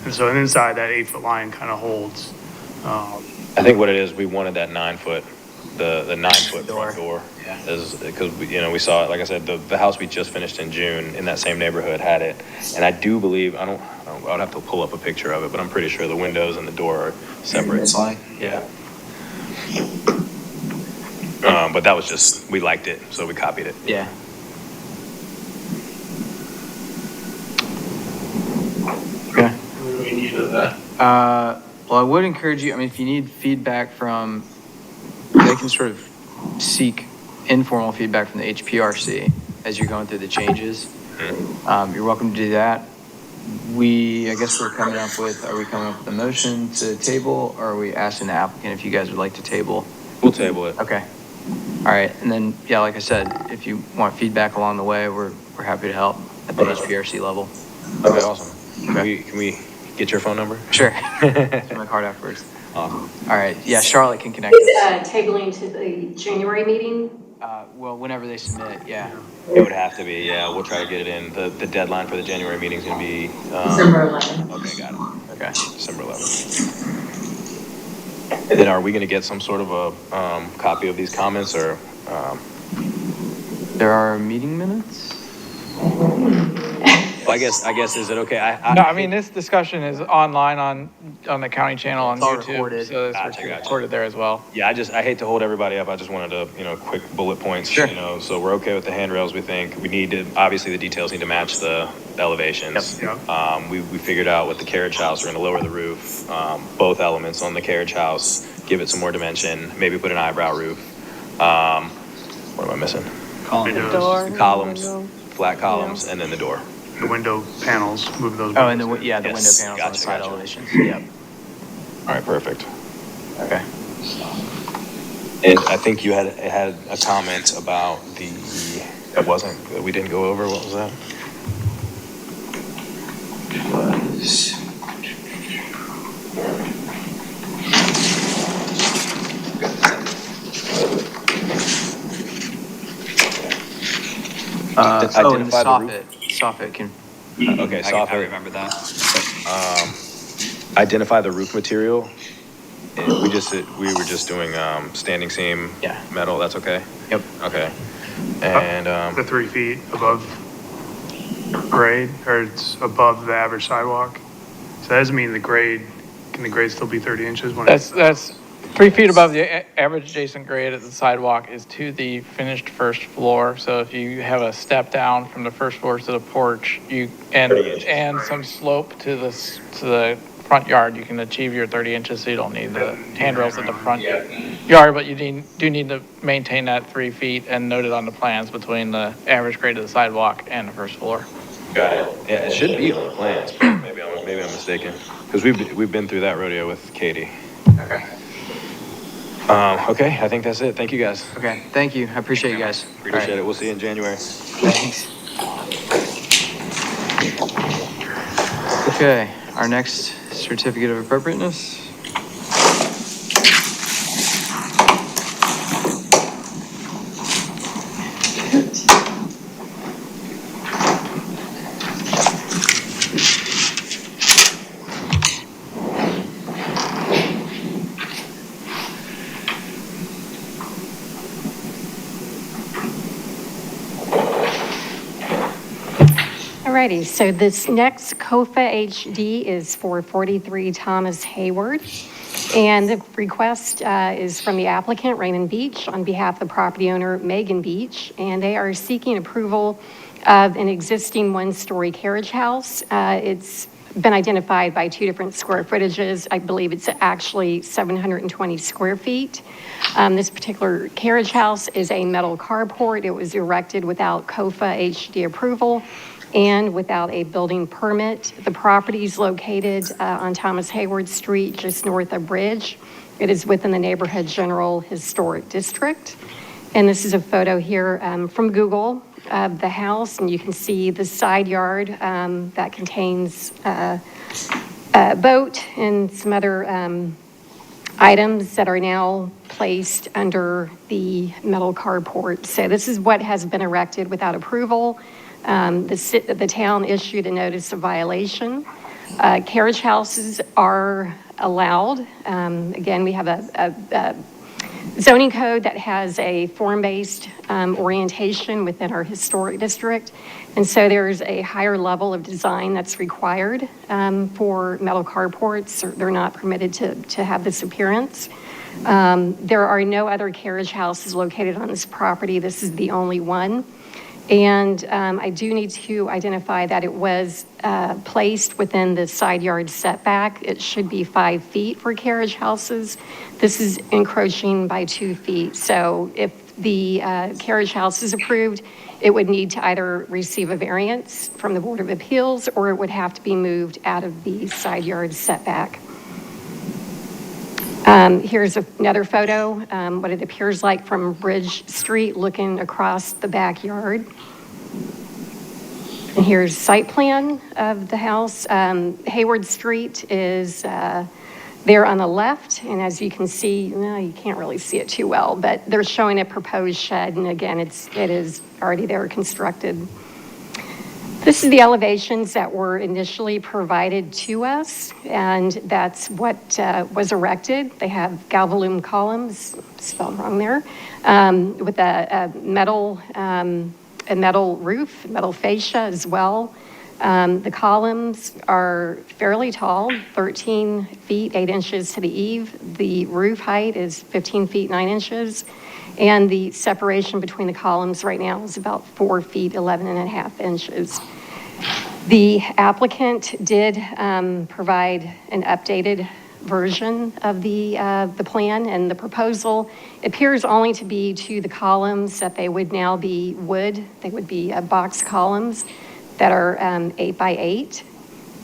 And so inside that 8-foot line kind of holds. I think what it is, we wanted that 9-foot, the 9-foot front door. Yeah. Because, we saw it, like I said, the house we just finished in June in that same neighborhood had it. And I do believe, I would have to pull up a picture of it, but I'm pretty sure the windows and the door are separate. Yeah. But that was just, we liked it, so we copied it. Yeah. Okay. What do we need of that? Well, I would encourage you, I mean, if you need feedback from, they can sort of seek informal feedback from the HPRC as you're going through the changes. You're welcome to do that. I guess are we coming up with a motion to table, or are we asking the applicant if you guys would like to table? We'll table it. Okay. All right. And then, yeah, like I said, if you want feedback along the way, we're happy to help at the HPRC level. Okay, awesome. Okay. Can we get your phone number? Sure. Give my card afterwards. Awesome. All right. Yeah, Charlotte can connect us. Tabling to the January meeting? Well, whenever they submit, yeah. It would have to be, yeah, we'll try to get it in. The deadline for the January meeting is gonna be, December 11th. okay, got it. Okay. December 11th. And then are we gonna get some sort of a, copy of these comments, or, There are meeting minutes? I guess, is it okay? No, I mean, this discussion is online on the county channel on It's all YouTube. recorded. So it's Gotcha. recorded there as well. Yeah, I hate to hold everybody up. I just wanted to, quick bullet points, Sure. so we're okay with the handrails, we think. We need to, obviously, the details need to match the elevations. Yep. We figured out with the carriage house, we're gonna lower the roof, both elements on the carriage house, give it some more dimension, maybe put an eyebrow roof. What am I missing? Windows, Door. The columns, window. flat columns, and then the door. the window panels, move those. Oh, and the windows. window Yes, panels on the gotcha, side gotcha. elevations. Yep. All right, perfect. Okay. And I think you had a comment about that we didn't go over, what was that? And the Identify the roof. soffit can, Okay, I soffit. remember that. Identify the roof material. And we were just doing, standing seam. Yeah. Metal, that's okay? yep. Okay. And, The 3 feet above grade, or it's above the average sidewalk. So that doesn't mean can the grade still be 30 inches when it's? That's 3 feet above the average adjacent grade at the sidewalk is to the finished first floor. So if you have a step down from the first floor to the porch, 30 inches. and some slope to the front front yard, you can achieve your 30 inches, so you don't need the handrails at the front yard, but you do need to maintain that 3 feet and note it on the plans between the average grade of the sidewalk and the first floor. Got it. Yeah, it should be on the plans, but maybe I'm mistaken. Because we've been through that rodeo with Katie. Okay. Okay, I think that's it. Thank you guys. Okay, thank you. I appreciate you guys. Appreciate it. We'll see you in January. Thanks. Okay, our next certificate of appropriateness. Alrighty, so this next COFA HD is for 43 Thomas Hayward. And the request is from the applicant, Raymond Beach, on behalf of the property owner, Megan Beach. And they are seeking approval of an existing one-story carriage house. It's been identified by 2 different square footages. I believe it's actually 720 square feet. This particular carriage house is a metal carport. It was erected without COFA HD approval and without a building permit. The property is located on Thomas Hayward Street, just north of Bridge. It is within the Neighborhood General Historic District. And this is a photo here from Google of the house, and you can see the side yard that contains a boat and some other items that are now placed under the metal carport. So this is what has been erected without approval. The town issued a notice of violation. Carriage houses are allowed. Again, we have a zoning code that has a form-based orientation within our historic district. And so there's a higher level of design that's required for metal carports. They're not permitted to have this appearance. There are no other carriage houses located on this property. This is the only one. And I do need to identify that it was placed within the side yard setback. It should be 5 feet for carriage houses. This is encroaching by 2 feet. So if the carriage house is approved, it would need to either receive a variance from the Board of Appeals, or it would have to be moved out of the side yard setback. Here's another photo, what it appears like from Bridge Street looking across the backyard. And here's site plan of the house. Hayward Street is there on the left, and as you can see, no, you can't really see it too well, but they're showing a proposed shed, and again, it is already there constructed. This is the elevations that were initially provided to us, and that's what was erected. They have galvalume columns, spelled wrong there, with a metal roof, metal fascia as well. The columns are fairly tall, 13 feet 8 inches to the eave. The roof height is 15 feet 9 inches. And the separation between the columns right now is about 4 feet 11 and a half inches. The applicant did provide an updated version of the plan, and the proposal appears only to be to the columns that they would now be wood. They would be box columns that are 8 by 8,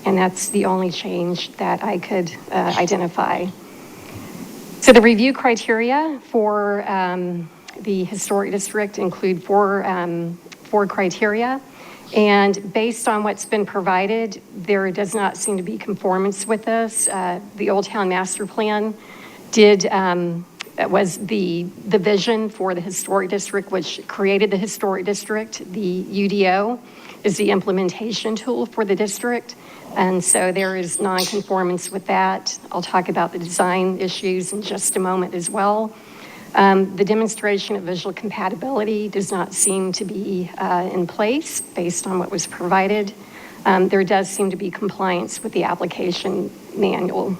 and that's the only change that I could identify. So the review criteria for the historic district include four criteria. And based on what's been provided, there does not seem to be conformance with this. The Old Town Master Plan was the vision for the historic district, which created the historic district. The UDO is the implementation tool for the district. And so there is non-conformance with that. I'll talk about the design issues in just a moment as well. The demonstration of visual compatibility does not seem to be in place based on what was provided. There does seem to be compliance with the application manual.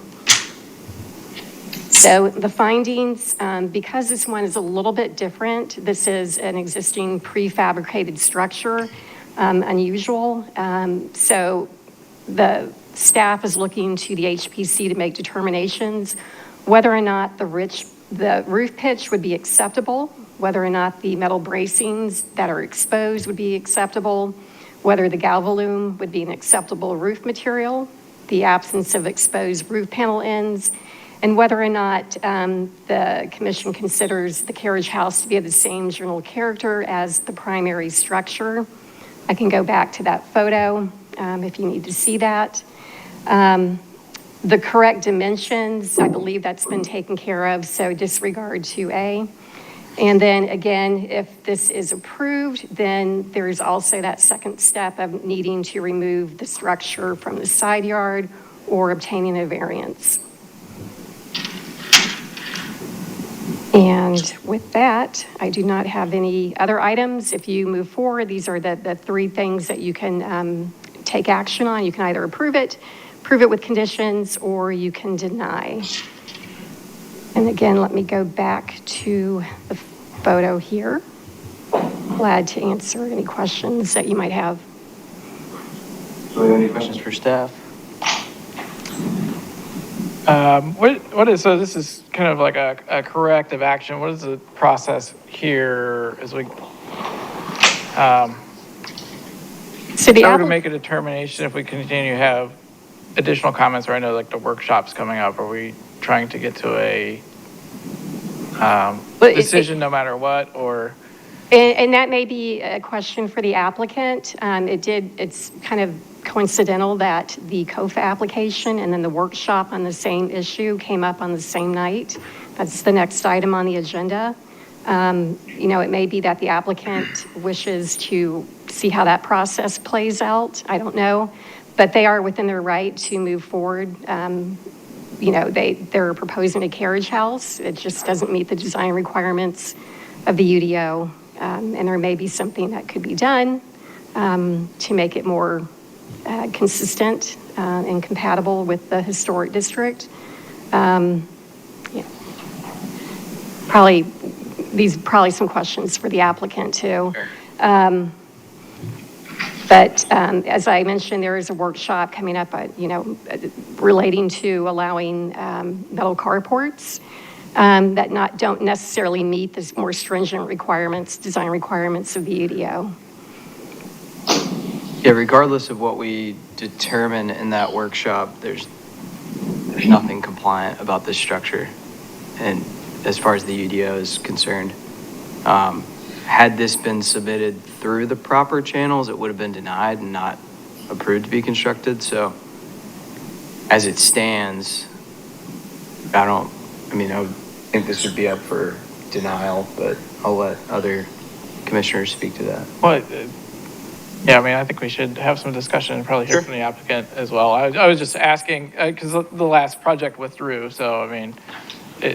So the findings, because this one is a little bit different, this is an existing prefabricated structure, unusual. So the Staff is looking to the HPC to make determinations whether or not the roof pitch would be acceptable, whether or not the metal bracings that are exposed would be acceptable, whether the galvalume would be an acceptable roof material, the absence of exposed roof panel ends, and whether or not the commission considers the carriage house to be of the same general character as the primary structure. I can go back to that photo if you need to see that. The correct dimensions, I believe that's been taken care of, so disregard 2A. And then again, if this is approved, then there's also that second step of needing to remove the structure from the side yard or obtaining a variance. And with that, I do not have any other items. If you move forward, these are the three things that you can take action on. You can either approve it with conditions, or you can deny. And again, let me go back to the photo here. Glad to answer any questions that you might have. Do we have any questions for staff? So this is kind of like a corrective action. What is the process here as we, So the how to make a determination if we continue to have additional comments, or I know like the workshop's coming up, are we trying to get to a decision no matter what, or? And that may be a question for the applicant. It's kind of coincidental that the COFA application and then the workshop on the same issue came up on the same night. That's the next item on the agenda. It may be that the applicant wishes to see how that process plays out. I don't know, but they are within their right to move forward. They're proposing a carriage house. It just doesn't meet the design requirements of the UDO. And there may be something that could be done to make it more consistent and compatible with the historic district. Probably some questions for the applicant too. But as I mentioned, there is a workshop coming up, relating to allowing metal carports that don't necessarily meet the more stringent requirements, design requirements of the UDO. Yeah, regardless of what we determine in that workshop, there's nothing compliant about this structure. And as far as the UDO is concerned, had this been submitted through the proper channels, it would have been denied and not approved to be constructed. So as it stands, I would think this would be up for denial, but I'll let other commissioners speak to that. Well, I think we should have some discussion and probably hear from the applicant as well. I was just asking, because the last project withdrew, so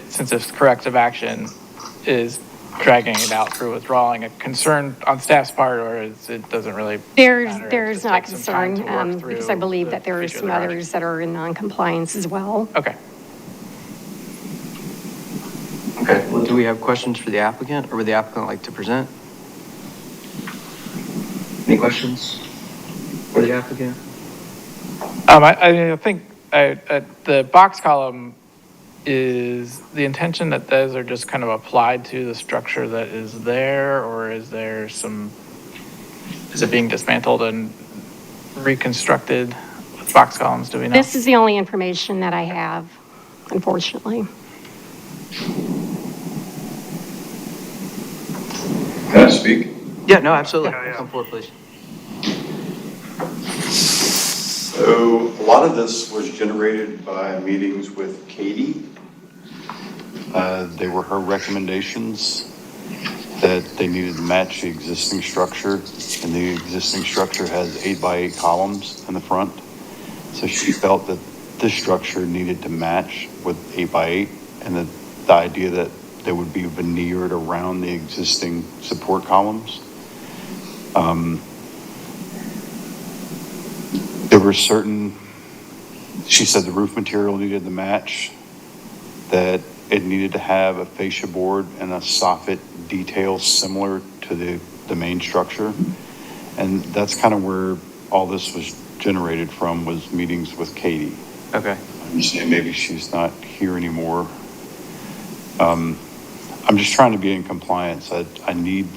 since it's corrective action is dragging it out through withdrawing, a concern on staff's part, or it doesn't really matter? There's not concern, because I believe that there are some others that are in non-compliance as well. Okay. Okay. Well, do we have questions for the applicant, or would the applicant like to present? Any questions for the applicant? I think the box column, is the intention that those are just kind of applied to the structure that is there, or is it being dismantled and reconstructed with box columns? Do we know? This is the only information that I have, unfortunately. Can I speak? Yeah, no, absolutely. Yeah. Come forward, please. So a lot of this was generated by meetings with Katie. They were her recommendations that they needed to match the existing structure, and the existing structure has 8x8 columns in the front. So she felt that this structure needed to match with 8x8, and the idea that they would be veneered around the existing support columns. There were she said the roof material needed to match, that it needed to have a fascia board and a soffit detail similar to the main structure. And that's kind of where all this was generated from was meetings with Katie. Okay. I understand maybe she's not here anymore. I'm just trying to be in compliance. I need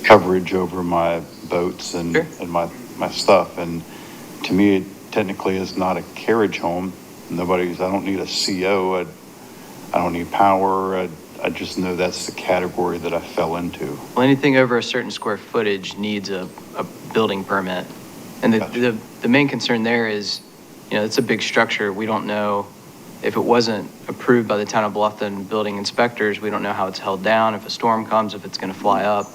coverage over my boats and, Sure. and my stuff. And to me, it technically is not a carriage home. I don't need a CO. I don't need power. I just know that's the category that I fell into. Well, anything over a certain square footage needs a building permit. And Gotcha. the main concern there is, it's a big structure. We don't know if it wasn't approved by the town of Bluffton building inspectors, we don't know how it's held down, if a storm comes, if it's going to fly up.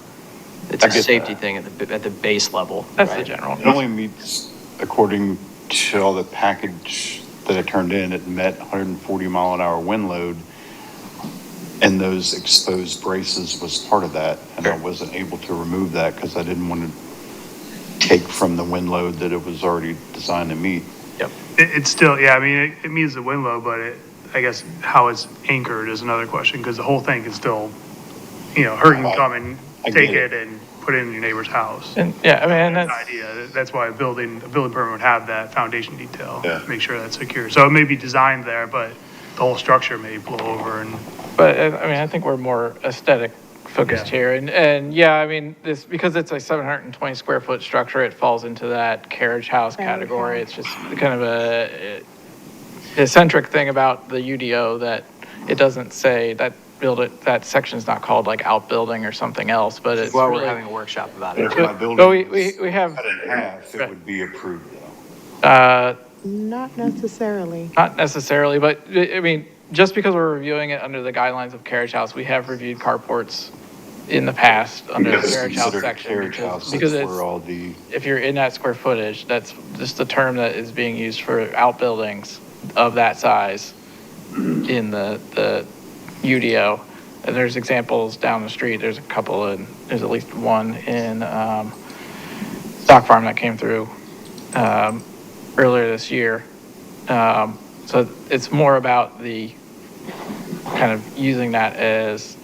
It's I a get safety that. thing at the base level. That's the right? general. It only meets, according to all the package that I turned in, it met 140 mile an hour wind load. And those exposed braces was part of that. And I wasn't able to remove that because I didn't want to take from the wind load that it was already designed to meet. It's still, yeah, I mean, it means the wind load, but I guess how it's anchored is another question, because the whole thing can still, hurricane can come and I take get it and put it in your neighbor's house. And yeah, I mean, That's that's, the idea. That's why a building permit would have that foundation detail. Yeah. Make sure that's secure. So it may be designed there, but the whole structure may blow over and. but I mean, I think we're more aesthetic focused Yeah. here. And yeah, I mean, because it's a 720 square foot structure, it falls into that carriage house category. It's just kind of a eccentric thing about the UDO that it doesn't say that section's not called like outbuilding or something else, but it's Well, we're really, having a workshop about But it. if my building but was we have, cut in half, it Right. would be approved though. Not necessarily. not necessarily, but I mean, just because we're reviewing it under the guidelines of carriage house, we have reviewed carports in the past under the Because it's carriage house considered a section. carriage house, Because that's it's, where all the, if you're in that square footage, that's just the term that is being used for outbuildings of that size in the UDO. And there's examples down the street, there's a couple, and there's at least one in Stock Farm that came through earlier this year. So it's more about the kind of using that as,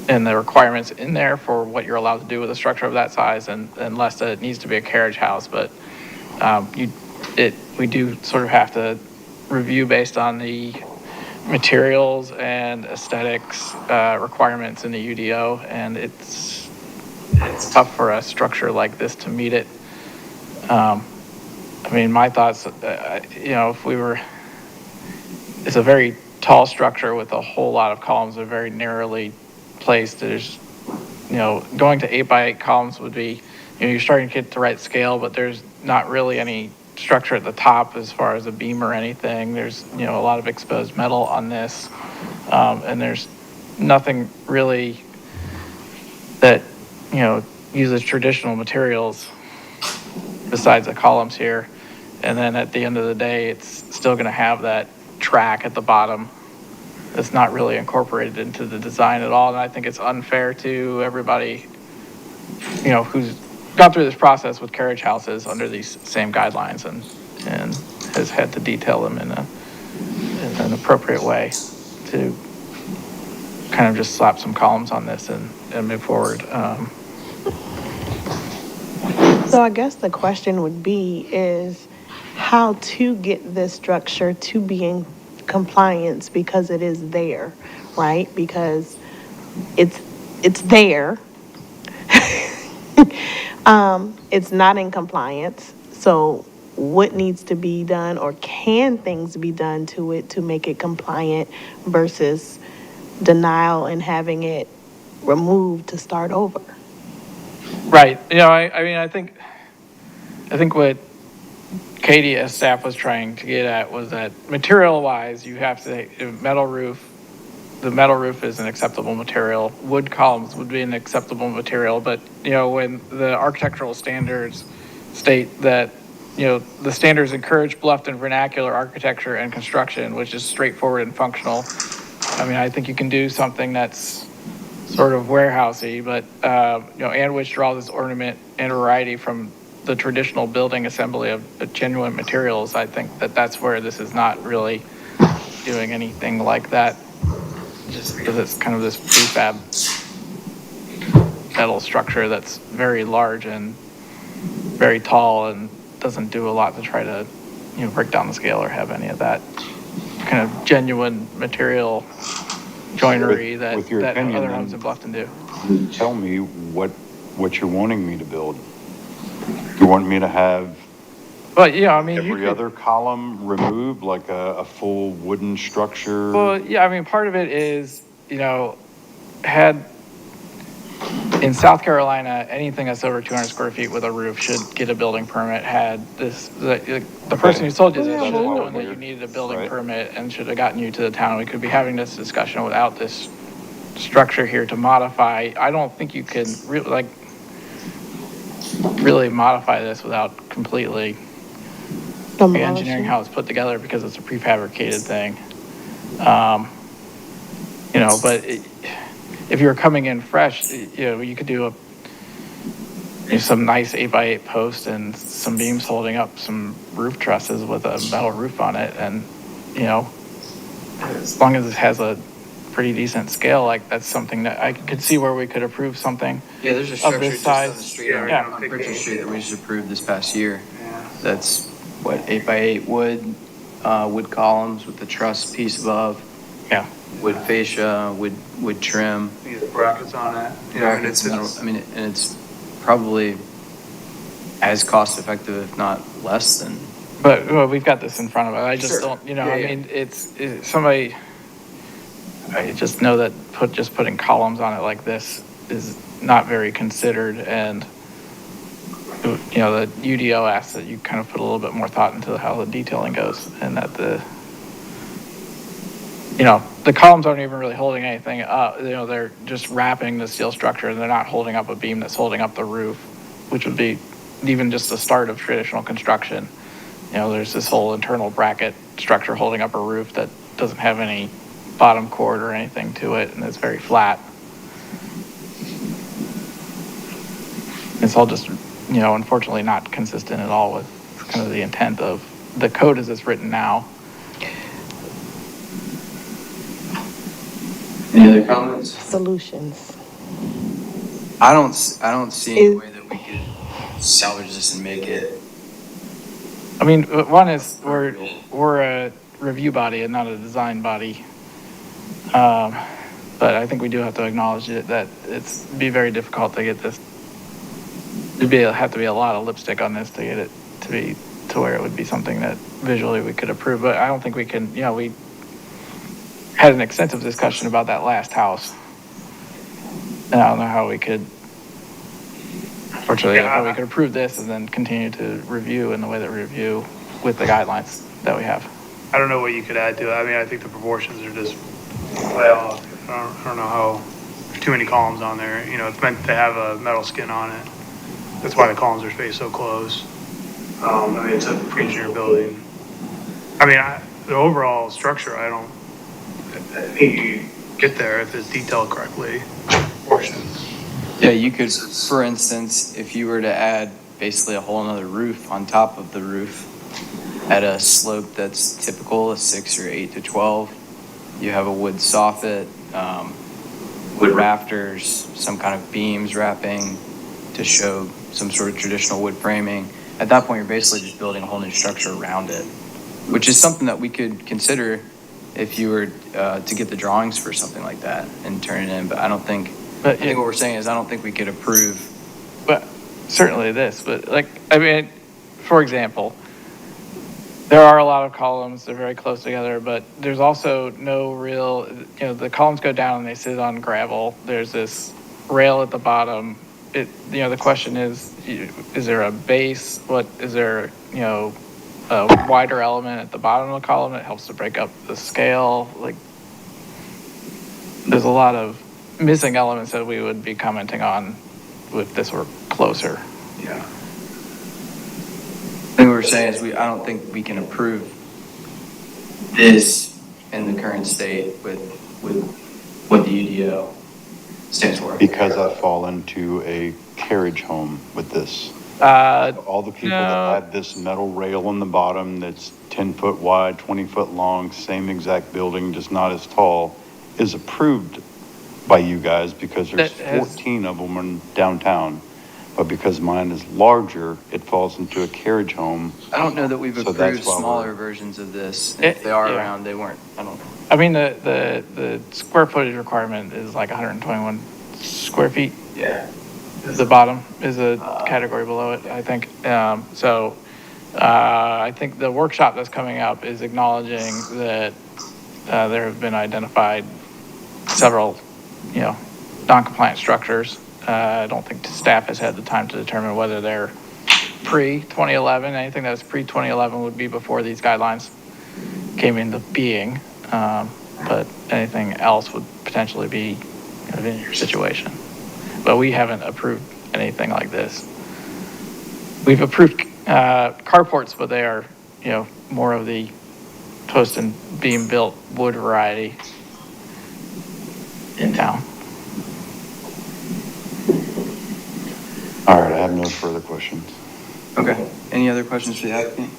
and the requirements in there for what you're allowed to do with a structure of that size, and less that it needs to be a carriage house. But we do sort of have to review based on the materials and aesthetics requirements in the UDO, and it's tough for a structure like this to meet it. I mean, my thoughts, it's a very tall structure with a whole lot of columns, they're very narrowly placed. There's, going to 8x8 columns would be, you're starting to get the right scale, but there's not really any structure at the top as far as a beam or anything. There's, a lot of exposed metal on this. And there's nothing really that, uses traditional materials besides the columns here. And then at the end of the day, it's still going to have that track at the bottom that's not really incorporated into the design at all. And I think it's unfair to everybody, who's gone through this process with carriage houses under these same guidelines and has had to detail them in an appropriate way to kind of just slap some columns on this and move forward. So I guess the question would be is how to get this structure to be in compliance because it is there, right? Because it's there. It's not in compliance. So what needs to be done, or can things be done to it to make it compliant versus denial and having it removed to start over? Right. I mean, I think what Katie as staff was trying to get at was that material-wise, you have to, the metal roof is an acceptable material. Wood columns would be an acceptable material, but, when the architectural standards state that, the standards encourage Bluffton vernacular architecture and construction, which is straightforward and functional. I mean, I think you can do something that's sort of warehousey, but, and which draws its ornament and variety from the traditional building assembly of genuine materials. I think that's where this is not really doing anything like that, just because it's kind of this prefab metal structure that's very large and very tall and doesn't do a lot to try to, break down the scale or have any of that kind of genuine material joinery that With your opinion, other then- homes in Bluffton do. Tell me what you're wanting me to build. You want me to have But, I mean, you every could, other column removed, like a full wooden structure? well, yeah, I mean, part of it is, had, in South Carolina, anything that's over 200 square feet with a roof should get a building permit. Had this, the person who told you this should have known that you needed a building Right. permit and should have gotten you to the town. We could be having this discussion without this structure here to modify. I don't think you can really modify this without completely engineering how it's put together because it's a prefabricated thing. But if you were coming in fresh, you could do some nice 8x8 post and some beams holding up some roof trusses with a metal roof on it. And, as long as it has a pretty decent scale, like that's something that I could see where we could approve something. Yeah, there's a Of structure this just on the size. street, Yeah. on Pritchard Street that we just approved this past year. Yeah. That's what, 8x8 wood, wood columns with the truss piece above, Yeah. wood fascia, wood trim. You get brackets on it. Brackets, metal, I mean, and it's probably as cost effective, if not less than. But well, we've got this in front of us. I just Sure. don't, Yeah, I yeah. mean, it's somebody, I just know that putting columns on it like this is not very considered. And, the UDO asks that you kind of put a little bit more thought into how the detailing goes and that the columns aren't even really holding anything up. They're just wrapping the steel structure and they're not holding up a beam that's holding up the roof, which would be even just the start of traditional construction. There's this whole internal bracket structure holding up a roof that doesn't have any bottom chord or anything to it, and it's very flat. It's all just, unfortunately not consistent at all with kind of the intent of the code as it's written now. Any other comments? Solutions. I don't see any way that we could salvage this and make it. I mean, one is we're a review body and not a design body. But I think we do have to acknowledge that it's be very difficult to get this. Have to be a lot of lipstick on this to get it to be to where it would be something that visually we could approve. But I don't think we can. We had an extensive discussion about that last house, and I don't know how we could. Fortunately, how we could approve this and then continue to review in the way that we review with the guidelines that we have. I don't know what you could add to it. I mean, I think the proportions are just way off. I don't know how, there's too many columns on there. It's meant to have a metal skin on it. That's why the columns are spaced so close. I mean, it's a pre-engineered building. I mean, the overall structure, I think you get there if it's detailed correctly, proportions. Yeah, you could, for instance, if you were to add basically a whole nother roof on top of the roof at a slope that's typical, a 6 or 8 to 12, you have a wood soffit, wood rafters, some kind of beams wrapping to show some sort of traditional wood framing. At that point, you're basically just building a whole new structure around it, which is something that we could consider if you were to get the drawings for something like that and turn it in. But I think what we're saying is I don't think we could approve. But certainly this, but for example, there are a lot of columns, they're very close together, but there's also no real, the columns go down and they sit on gravel. There's this rail at the bottom. The question is there a base? Is there, a wider element at the bottom of the column that helps to break up the scale? There's a lot of missing elements that we would be commenting on if this were closer. Yeah. I think what we're saying is I don't think we can approve this in the current state with what the UDO stands for. Because I fall into a carriage home with this. All the people that had this metal rail on the bottom that's 10 foot wide, 20 foot long, same exact building, just not as tall, is approved by you guys because there's 14 of them in downtown. but because mine is larger, it falls into a carriage home. I don't know that we've So that's approved why we're- smaller versions of this. If they are Yeah. around, they weren't. I don't know. I mean, the square footage requirement is like 121 square feet. Yeah. The bottom is a category below it, I think. I think the workshop that's coming up is acknowledging that there have been identified several, non-compliant structures. I don't think staff has had the time to determine whether they're pre-2011. Anything that was pre-2011 would be before these guidelines came into being. But anything else would potentially be kind of in your situation. But we haven't approved anything like this. We've approved carports, but they are, more of the post and beam built wood variety in town. All right, I have no further questions. Okay. Any other questions for the applicant?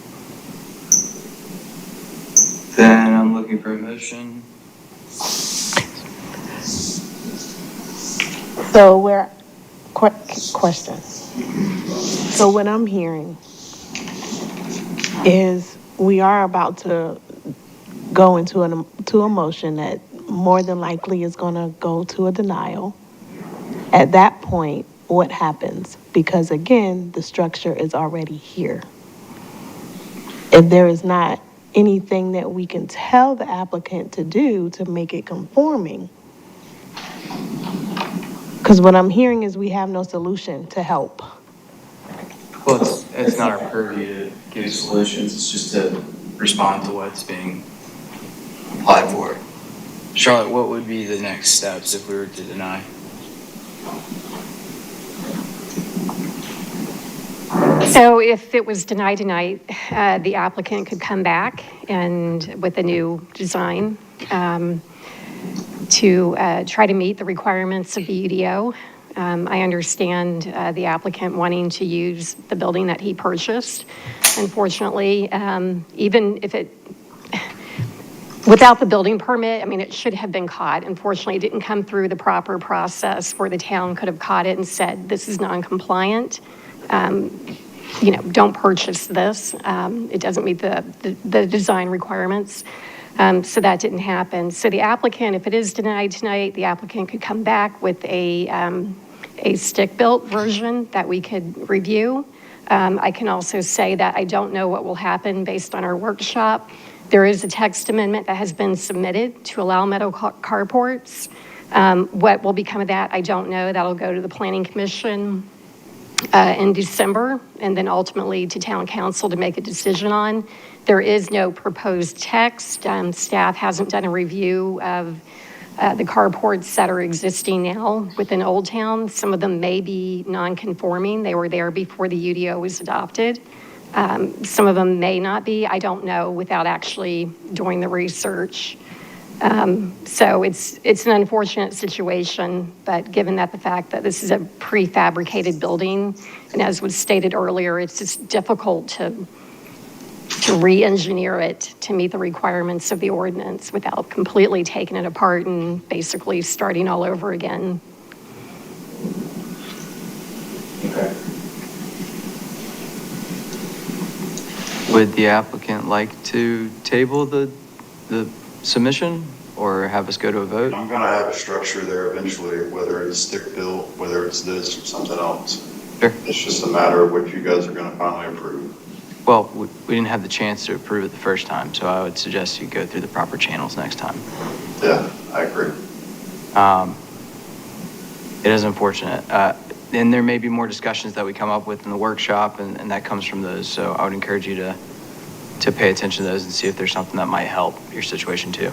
Then I'm looking for a motion. So question. So what I'm hearing is we are about to go into a motion that more than likely is going to go to a denial. At that point, what happens? Because again, the structure is already here. If there is not anything that we can tell the applicant to do to make it conforming, because what I'm hearing is we have no solution to help. Well, it's not our purview to give solutions. It's just to respond to what's being applied for. Charlotte, what would be the next steps if we were to deny? So if it was denied tonight, the applicant could come back and with a new design to try to meet the requirements of the UDO. I understand the applicant wanting to use the building that he purchased. Unfortunately, even if without the building permit, I mean, it should have been caught. Unfortunately, it didn't come through the proper process where the town could have caught it and said, this is non-compliant. Don't purchase this. It doesn't meet the design requirements. So that didn't happen. So the applicant, if it is denied tonight, the applicant could come back with a stick-built version that we could review. I can also say that I don't know what will happen based on our workshop. There is a text amendment that has been submitted to allow metal carports. What will become of that, I don't know. That'll go to the Planning Commission in December, and then ultimately to Town Council to make a decision on. There is no proposed text. Staff hasn't done a review of the carports that are existing now within Old Town. Some of them may be non-conforming. They were there before the UDO was adopted. Some of them may not be. I don't know without actually doing the research. So it's an unfortunate situation, but given that the fact that this is a prefabricated building, and as was stated earlier, it's just difficult to re-engineer it to meet the requirements of the ordinance without completely taking it apart and basically starting all over again. Okay. Would the applicant like to table the submission or have us go to a vote? I'm gonna have a structure there eventually, whether it's stick-built, whether it's this or something else. Sure. It's just a matter of what you guys are gonna finally approve. Well, we didn't have the chance to approve it the first time, so I would suggest you go through the proper channels next time. Yeah, I agree. It is unfortunate. And there may be more discussions that we come up with in the workshop, and that comes from those. So I would encourage you to pay attention to those and see if there's something that might help your situation too.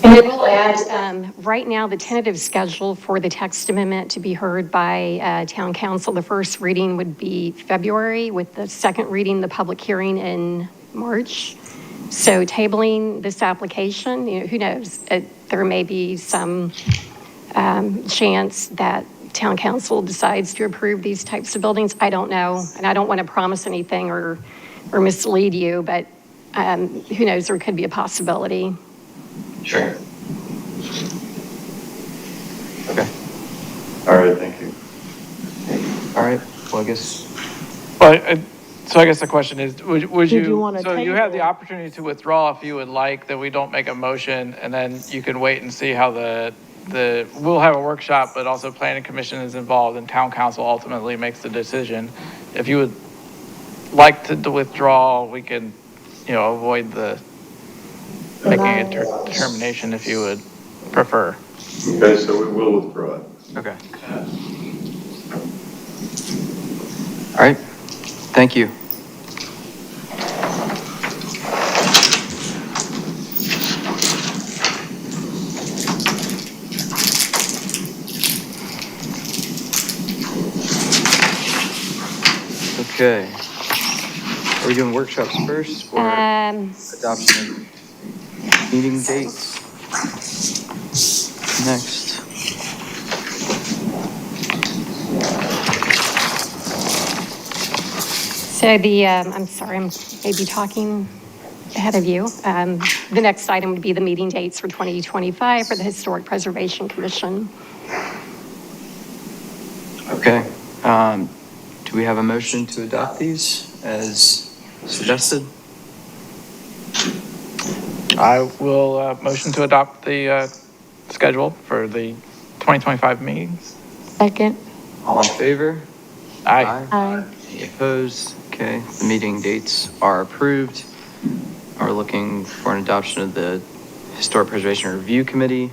And I will add, right now, the tentative schedule for the text amendment to be heard by Town Council, the first reading would be February, with the second reading, the public hearing in March. So tabling this application, who knows? There may be some chance that Town Council decides to approve these types of buildings. I don't know, and I don't want to promise anything or mislead you, but who knows? There could be a possibility. Sure. Okay. All right, thank you. Well, I guess, But, so I guess the question is, would Did you you, wanna so you have the table? opportunity to withdraw if you would like, that we don't make a motion, and then you can wait and see how we'll have a workshop, but also planning commission is involved, and town council ultimately makes the decision. If you would like to withdraw, we can, avoid making a determination if you would prefer. Okay, so we will withdraw it. okay. All right, thank you. Okay. Are we doing workshops first or adoption of meeting dates? Next. So I'm sorry, I'm maybe talking ahead of you. The next item would be the meeting dates for 2025 for the Historic Preservation Commission. Okay. Do we have a motion to adopt these as suggested? I will motion to adopt the schedule for the 2025 meetings. Second. All in favor? Aye. Aye. Any opposed? Okay, the meeting dates are approved. We're looking for an adoption of the Historic Preservation Review Committee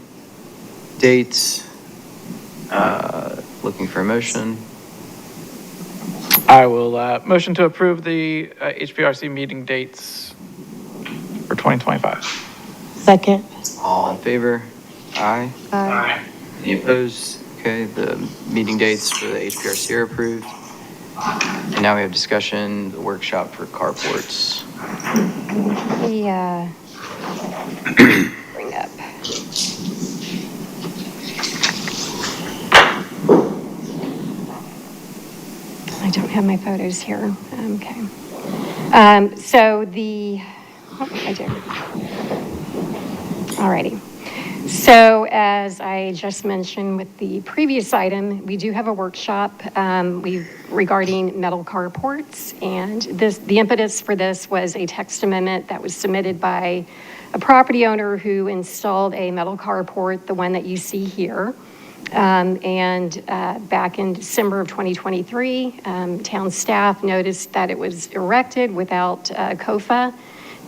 dates. Looking for a motion. I will motion to approve the HPRC meeting dates for 2025. Second. All in favor? Aye. Aye. Any opposed? Okay, the meeting dates for the HPRC are approved. And now we have discussion, the workshop for carports. Bring up. I don't have my photos here. Okay. I do. All righty. So as I just mentioned with the previous item, we do have a workshop regarding metal carports. And the impetus for this was a text amendment that was submitted by a property owner who installed a metal carport, the one that you see here. Back in December of 2023, town staff noticed that it was erected without COFA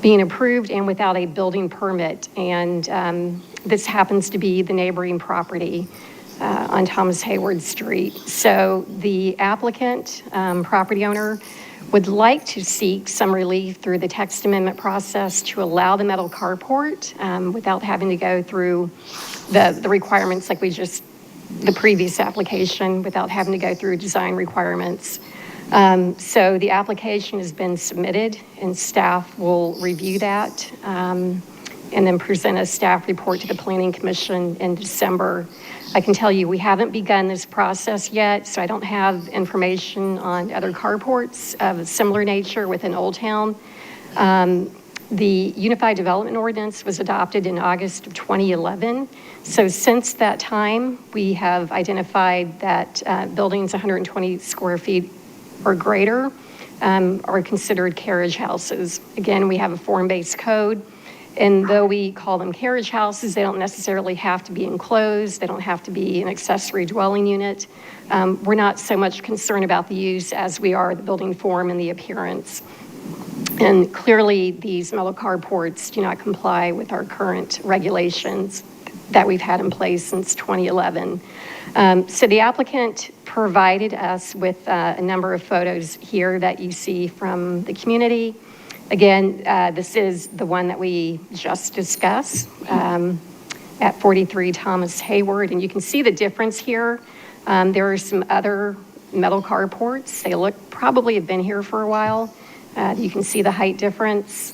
being approved and without a building permit. And this happens to be the neighboring property on Thomas Hayward Street. So the applicant, property owner, would like to seek some relief through the text amendment process to allow the metal carport without having to go through the requirements like the previous application, without having to go through design requirements. So the application has been submitted and staff will review that and then present a staff report to the Planning Commission in December. I can tell you we haven't begun this process yet, so I don't have information on other carports of a similar nature within Old Town. The Unified Development Ordinance was adopted in August of 2011. So since that time, we have identified that buildings 120 square feet or greater are considered carriage houses. Again, we have a form-based code, and though we call them carriage houses, they don't necessarily have to be enclosed. They don't have to be an accessory dwelling unit. We're not so much concerned about the use as we are the building form and the appearance. And clearly, these metal carports do not comply with our current regulations that we've had in place since 2011. So the applicant provided us with a number of photos here that you see from the community. Again, this is the one that we just discussed at 43 Thomas Hayward, and you can see the difference here. There are some other metal carports. They probably have been here for a while. You can see the height difference.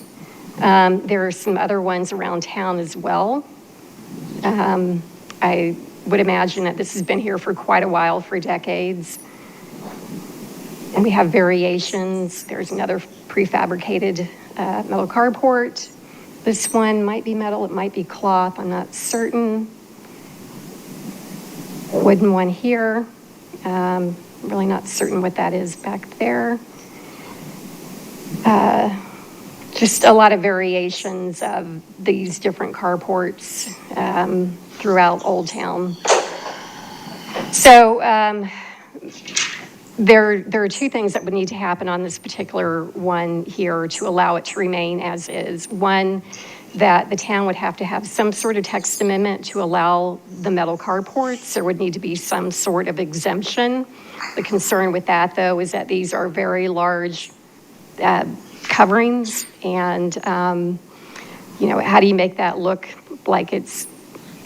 There are some other ones around town as well. I would imagine that this has been here for quite a while, for decades. And we have variations. There's another prefabricated metal carport. This one might be metal, it might be cloth, I'm not certain. Wooden one here. really not certain what that is back there. Just a lot of variations of these different carports throughout Old Town. So there are two things that would need to happen on this particular one here to allow it to remain as is. One, that the town would have to have some sort of text amendment to allow the metal carports. There would need to be some sort of exemption. The concern with that, though, is that these are very large coverings, and how do you make that look like it's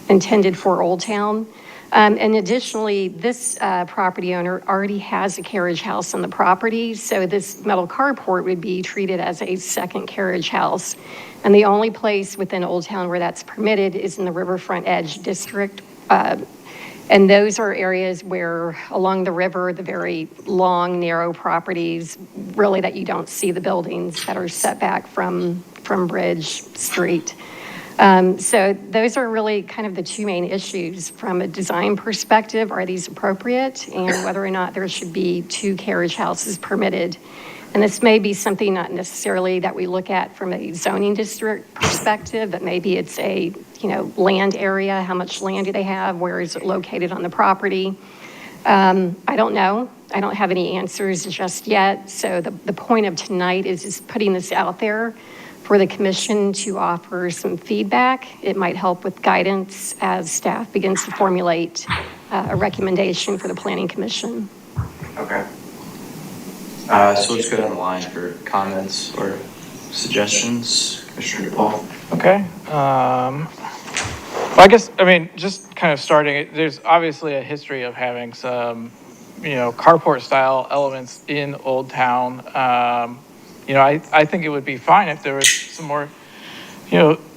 intended for Old Town? And additionally, this property owner already has a carriage house on the property, so this metal carport would be treated as a second carriage house. And the only place within Old Town where that's permitted is in the Riverfront Edge District. And those are areas where along the river, the very long, narrow properties, really that you don't see the buildings that are set back from Bridge Street. So those are really kind of the two main issues from a design perspective. Are these appropriate? And whether or not there should be two carriage houses permitted. And this may be something not necessarily that we look at from a zoning district perspective, but maybe it's a, land area. How much land do they have? Where is it located on the property? I don't know. I don't have any answers just yet. So the point of tonight is just putting this out there for the commission to offer some feedback. It might help with guidance as staff begins to formulate a recommendation for the planning commission. Okay. So let's go down the line for comments or suggestions. Commissioner DePaul. Okay. Well, just kind of starting, there's obviously a history of having some, carport style elements in Old Town. I think it would be fine if there was some more,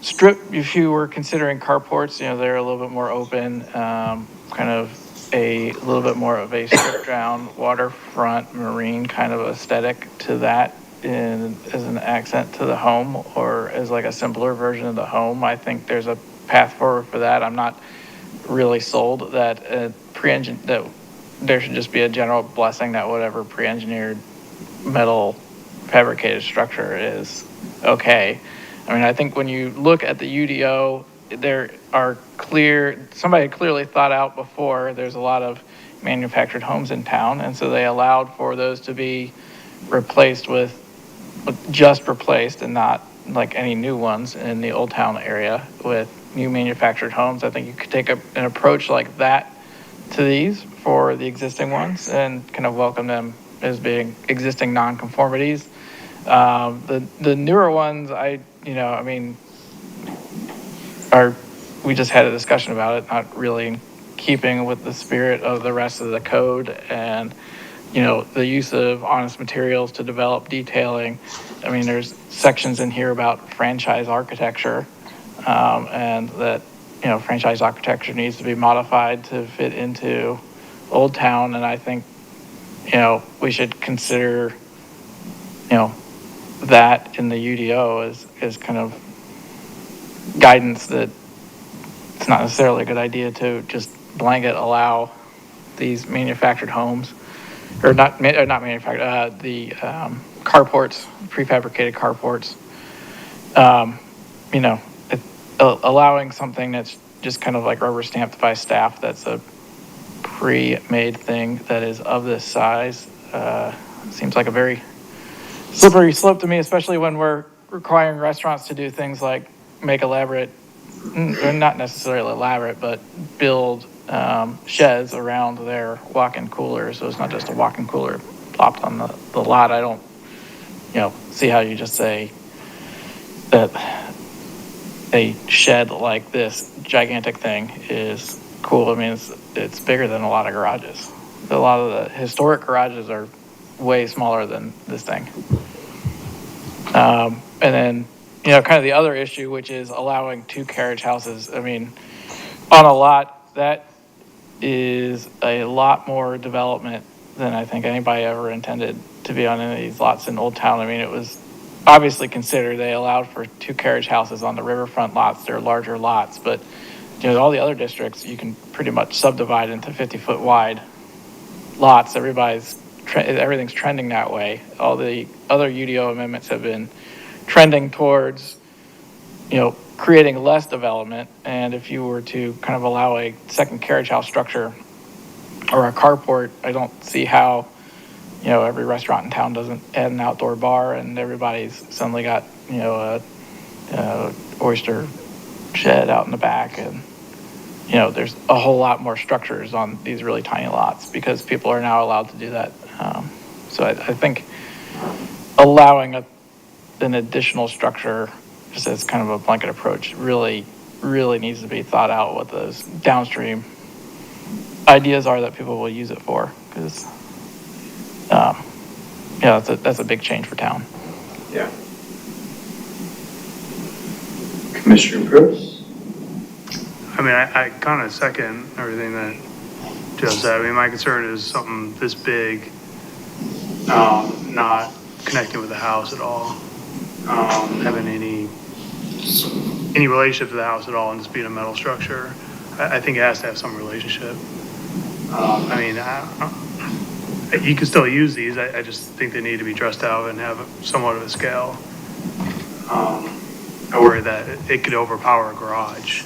strip, if you were considering carports, they're a little bit more open, kind of a little bit more of a stripped down waterfront marine kind of aesthetic to that as an accent to the home or as like a simpler version of the home. I think there's a path forward for that. I'm not really sold that that there should just be a general blessing that whatever pre-engineered metal fabricated structure is okay. I think when you look at the UDO, there are somebody clearly thought out before, there's a lot of manufactured homes in town, and so they allowed for those to be replaced just replaced and not like any new ones in the Old Town area with new manufactured homes. I think you could take an approach like that to these for the existing ones and kind of welcome them as being existing nonconformities. The newer ones, we just had a discussion about it, not really in keeping with the spirit of the rest of the code and, the use of honest materials to develop detailing. There's sections in here about franchise architecture, and that, franchise architecture needs to be modified to fit into Old Town. And I think, we should consider, that in the UDO as kind of guidance that it's not necessarily a good idea to just blanket allow these manufactured homes, or not manufactured, the carports, prefabricated carports, allowing something that's just kind of like rubber stamped by staff that's a pre-made thing that is of this size seems like a very slippery slope to me, especially when we're requiring restaurants to do things like make elaborate, or not necessarily elaborate, but build sheds around their walk-in cooler. So it's not just a walk-in cooler plopped on the lot. I don't, see how you just say that a shed like this gigantic thing is cool. It's bigger than a lot of garages. A lot of the historic garages are way smaller than this thing. And then, kind of the other issue, which is allowing two carriage houses. On a lot, that is a lot more development than I think anybody ever intended to be on any of these lots in Old Town. It was obviously considered, they allowed for two carriage houses on the riverfront lots. They're larger lots, but all the other districts, you can pretty much subdivide into 50-foot wide lots, everything's trending that way. All the other UDO amendments have been trending towards, creating less development. And if you were to kind of allow a second carriage house structure or a carport, I don't see how, every restaurant in town doesn't add an outdoor bar and everybody's suddenly got, a oyster shed out in the back. And, there's a whole lot more structures on these really tiny lots because people are now allowed to do that. So I think allowing an additional structure, just as kind of a blanket approach, really needs to be thought out what those downstream ideas are that people will use it for, because that's a big change for town. Yeah. Commissioner Prince? I mean, I kind of second everything that Joe said. I mean, my concern is something this big, not connecting with the house at all, having any relationship to the house at all, and just being a metal structure. I think it has to have some relationship. I mean, you can still use these. I just think they need to be dressed out and have somewhat of a scale. I worry that it could overpower a garage,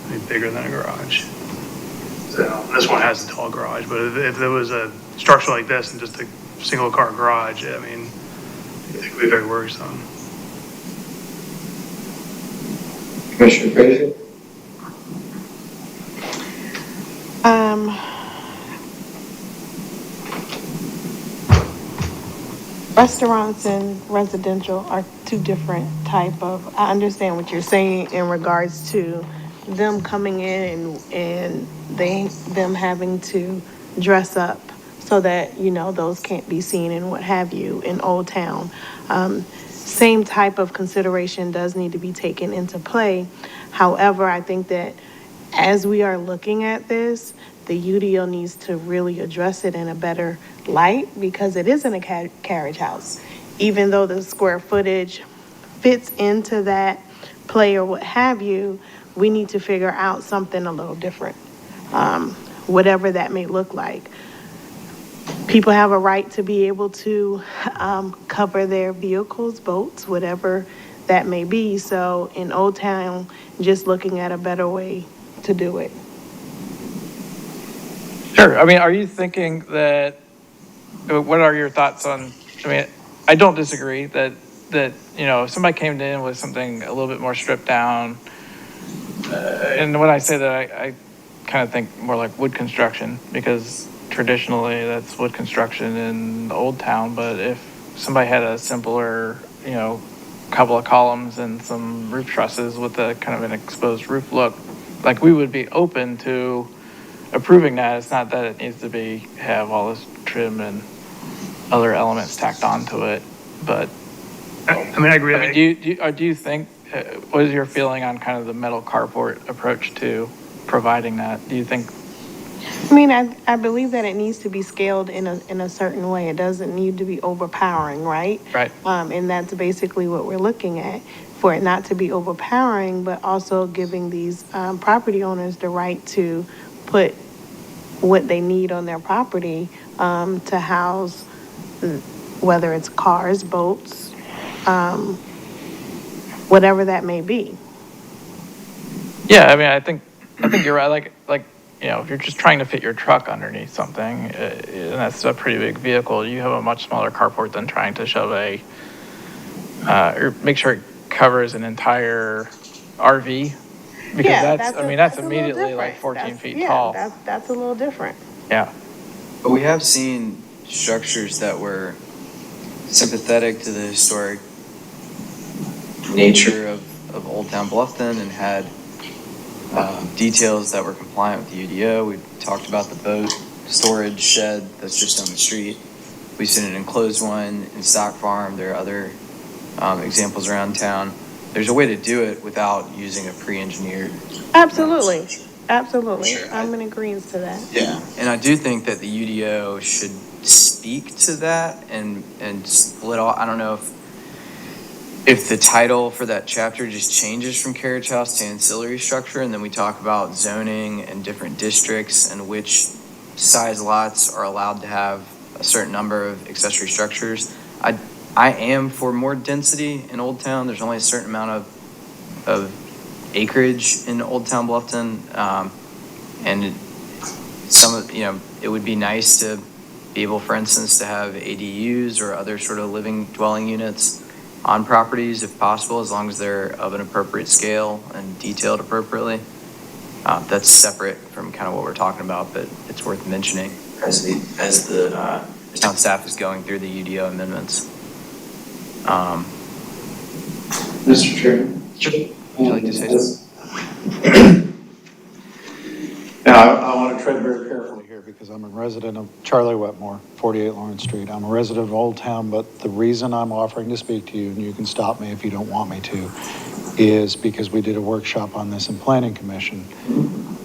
I mean, bigger than a garage. So this one has a tall garage, but if there was a structure like this and just a single car garage, I mean, it could be very worrisome. Commissioner Frazier? Restaurants and residential are two different type of, I understand what you're saying in regards to them coming in and them having to dress up so that, those can't be seen and what have you in Old Town. Same type of consideration does need to be taken into play. However, I think that as we are looking at this, the UDO needs to really address it in a better light because it isn't a carriage house. Even though the square footage fits into that play or what have you, we need to figure out something a little different, whatever that may look like. People have a right to be able to cover their vehicles, boats, whatever that may be. So in Old Town, just looking at a better way to do it. Sure. I mean, are you thinking that, what are your thoughts on, I mean, I don't disagree that, if somebody came in with something a little bit more stripped down, and when I say that, I kind of think more like wood construction, because traditionally that's wood construction in Old Town, but if somebody had a simpler, couple of columns and some roof trusses with a kind of an exposed roof look, like we would be open to approving that. It's not that it needs to have all this trim and other elements tacked onto it, but I mean, I agree. I mean, do you think, what is your feeling on kind of the metal carport approach to providing that? Do you think? I mean, I believe that it needs to be scaled in a certain way. It doesn't need to be overpowering, right? Right. And that's basically what we're looking at, for it not to be overpowering, but also giving these property owners the right to put what they need on their property to house, whether it's cars, boats, whatever that may be. Yeah, I mean, I think you're right. Like if you're just trying to fit your truck underneath something, and that's a pretty big vehicle, you have a much smaller carport than trying to shove or make sure it covers an entire RV. Because Yeah, that's a little immediately like different. 14 That's- feet yeah, tall. That's a little different. Yeah. But we have seen structures that were sympathetic to the historic nature of Old Town Bluffton and had details that were compliant with the UDO. We've talked about the boat storage shed that's just down the street. We've seen an enclosed one in Stock Farm. There are other examples around town. There's a way to do it without using a pre-engineered. Absolutely. Absolutely. Sure. I'm in agreement to that. Yeah, and I do think that the UDO should speak to that and split off. I don't know if the title for that chapter just changes from carriage house to ancillary structure, and then we talk about zoning and different districts and which size lots are allowed to have a certain number of accessory structures. I am for more density in Old Town. There's only a certain amount of acreage in Old Town Bluffton. And it would be nice to be able, for instance, to have ADUs or other sort of living dwelling units on properties if possible, as long as they're of an appropriate scale and detailed appropriately. That's separate from kind of what we're talking about, but it's worth mentioning as the town staff is going through the UDO amendments. Mr. Chairman. Would you like to say something? Now, I want to tread very carefully here because I'm a resident of Charlie Wetmore, 48 Lawrence Street. I'm a resident of Old Town, but the reason I'm offering to speak to you, and you can stop me if you don't want me to, is because we did a workshop on this in Planning Commission.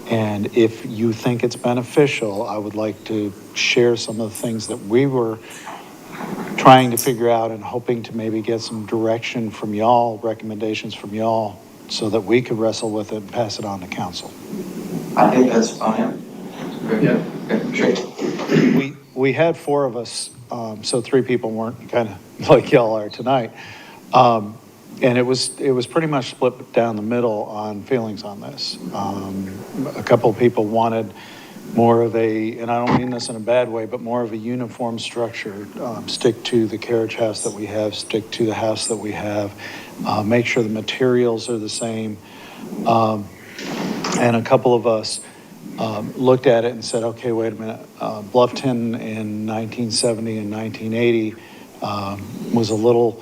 And if you think it's beneficial, I would like to share some of the things that we were trying to figure out and hoping to maybe get some direction from y'all, recommendations from y'all, so that we could wrestle with it and pass it on to council. I think that's fine. Yeah. Okay, We had four of us, so three people weren't kind of like y'all are tonight. And it was pretty much split down the middle on feelings on this. A couple of people wanted more of a, and I don't mean this in a bad way, but more of a uniform structure. Stick to the carriage house that we have, stick to the house that we have, make sure the materials are the same. And a couple of us looked at it and said, okay, wait a minute. Bluffton in 1970 and 1980 was a little,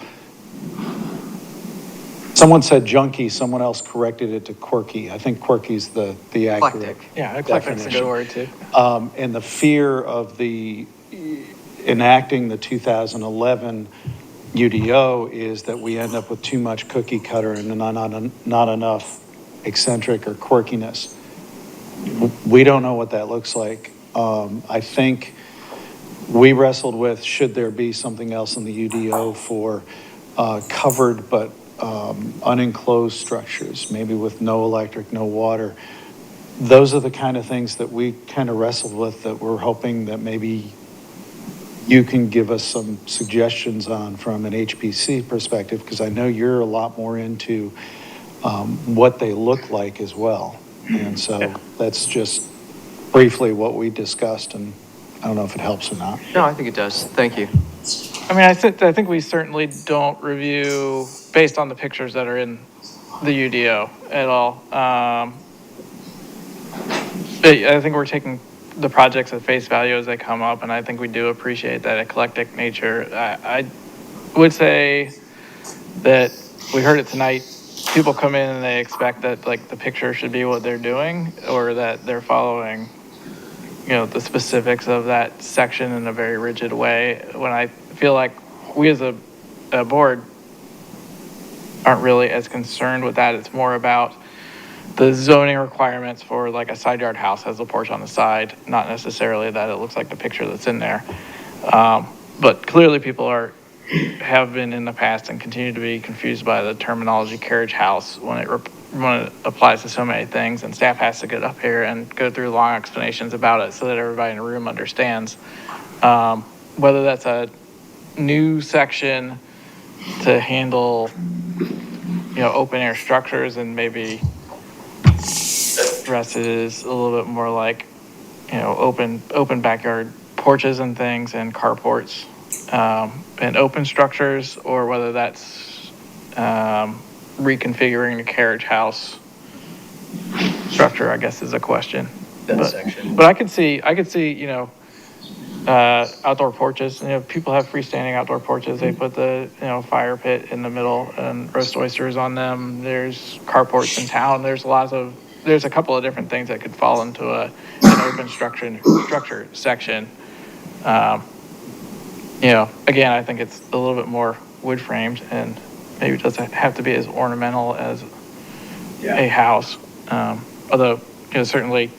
someone said junky, someone else corrected it to quirky. I think quirky's the accurate eclectic. Yeah, eclectic's a good word too. And the fear of enacting the 2011 UDO is that we end up with too much cookie cutter and not enough eccentric or quirkiness. We don't know what that looks like. I think we wrestled with, should there be something else in the UDO for covered but unenclosed structures, maybe with no electric, no water. Those are the kind of things that we kind of wrestled with that we're hoping that maybe you can give us some suggestions on from an HPC perspective, because I know you're a lot more into what they look like as well. And so that's just briefly what we discussed, and I don't know if it helps or not. No, I think it does. Thank you. I mean, I think we certainly don't review based on the pictures that are in the UDO at all. I think we're taking the projects at face value as they come up, and I think we do appreciate that eclectic nature. I would say that we heard it tonight. People come in and they expect that like the picture should be what they're doing, or that they're following, the specifics of that section in a very rigid way. When I feel like we as a board aren't really as concerned with that. It's more about the zoning requirements for like a side yard house has a porch on the side, not necessarily that it looks like the picture that's in there. But clearly people have been in the past and continue to be confused by the terminology carriage house when it applies to so many things, and staff has to get up here and go through long explanations about it so that everybody in the room understands. Whether that's a new section to handle, open air structures and maybe address it as a little bit more like, open backyard porches and things and carports, and open structures, or whether that's reconfiguring the carriage house structure, I guess is a question. Section. But I could see, outdoor porches. People have freestanding outdoor porches. They put the, fire pit in the middle and roast oysters on them. There's carports in town. There's a couple of different things that could fall into an open structure section. Again, I think it's a little bit more wood framed and maybe it doesn't have to be as ornamental as a house. Although, certainly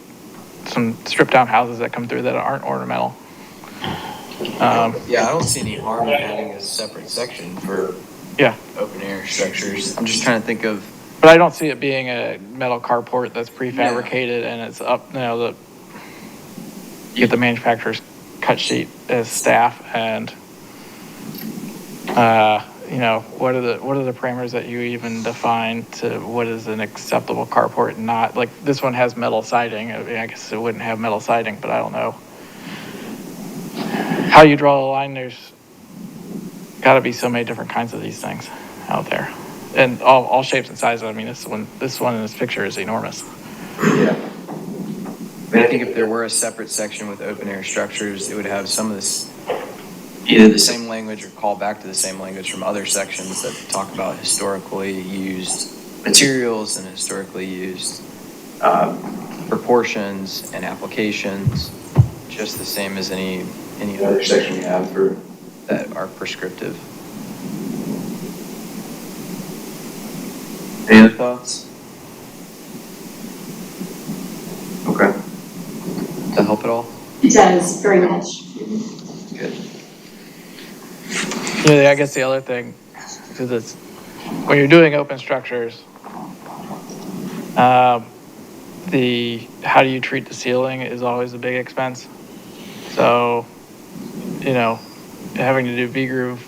some stripped down houses that come through that aren't ornamental. I don't see any harm in having a separate section for open air structures. I'm just trying to think of. But I don't see it being a metal carport that's prefabricated and it's up, you get the manufacturer's cut sheet as staff and, you know, what are the parameters that you even define to what is an acceptable carport and not? Like, this one has metal siding. I mean, I guess it wouldn't have metal siding, but I don't know how you draw the line. There's got to be so many different kinds of these things out there, and all shapes and sizes. I mean, this one in this picture is enormous. Yeah. I think if there were a separate section with open air structures, it would have some of this, either the same language or call back to the same language from other sections that talk about historically used materials and historically used proportions and applications, just the same as any other section we have for that are prescriptive. Any other thoughts? Okay. Does that help at all? It does, very much. Good. Yeah, I guess the other thing, because it's, when you're doing open structures, how do you treat the ceiling is always a big expense. So, you know, having to do V-groove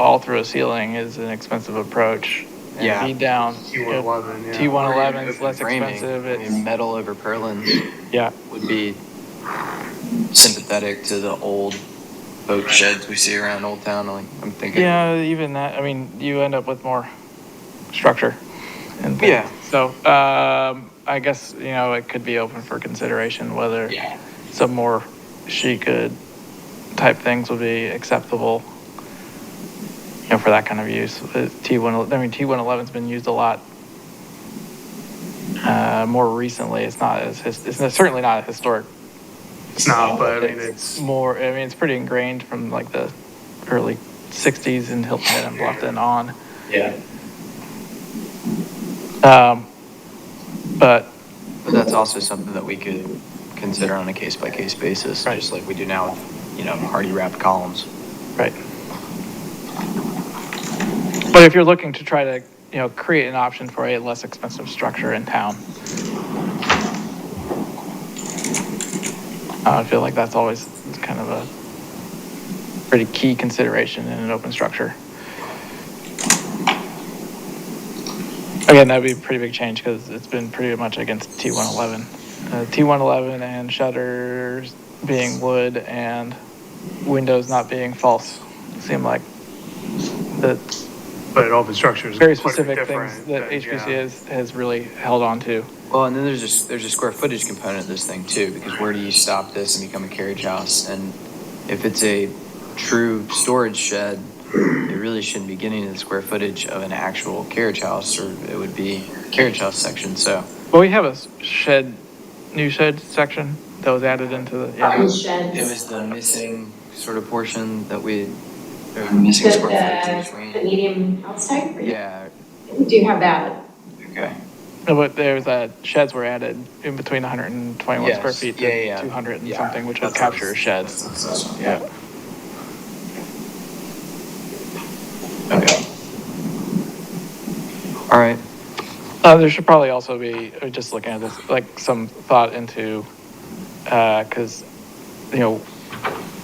all through a ceiling is an expensive approach. And Yeah. bead down, T111, yeah. T111 is less Framing. expensive. I mean, metal over purlin Yeah, would be sympathetic to the old boat sheds we see around Old Town. Like, I'm thinking. yeah, even that, I mean, you end up with more structure. And things. Yeah. So, I guess, you know, it could be open for consideration whether some more she-could type things would be acceptable, you know, for that kind of use. T111's been used a lot more recently. It's not as, it's certainly not a historic. It's not, but I mean, it's more, I mean, it's pretty ingrained from like the early 60s in Hilton Head and Bluffton on. Yeah. But that's also something that we could consider on a case-by-case basis, Right. just like we do now with, you know, hardy wrapped columns. Right. But if you're looking to try to, you know, create an option for a less expensive structure in town, I feel like that's always kind of a pretty key consideration in an open structure. Again, that'd be a pretty big change because it's been pretty much against T111. T111 and shutters being wood and windows not being false seem like the but open structures. very quite a bit specific things different that than, HPC yeah. has really held on to. Well, and then there's a square footage component of this thing too, because where do you stop this and become a carriage house? And if it's a true storage shed, it really shouldn't be getting to the square footage of an actual carriage house, or it would be a carriage house section. So, Well, we have a new shed section that was added into the, it was the missing sort of portion that we, or missing square footage The between. medium house type? Yeah. We do have that. Okay. No, but there's sheds were added in between 121 Yes. square feet Yeah, to yeah. 200 and Yeah. something, which would That's capture us. sheds. Yeah. Okay. All right. There should probably also be, just looking at this, like some thought into, because, you know,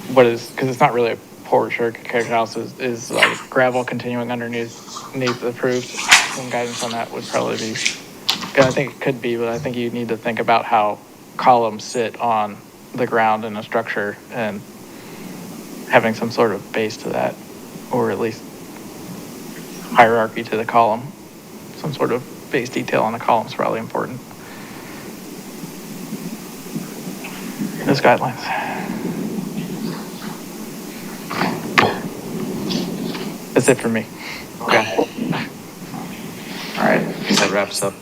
because it's not really a porch or carriage house, is like gravel continuing underneath approved, some guidance on that would probably be, I think it could be, but I think you need to think about how columns sit on the ground in a structure and having some sort of base to that, or at least hierarchy to the column. Some sort of base detail on the column is probably important. Those guidelines. That's it for me. Okay. All right. I guess that wraps up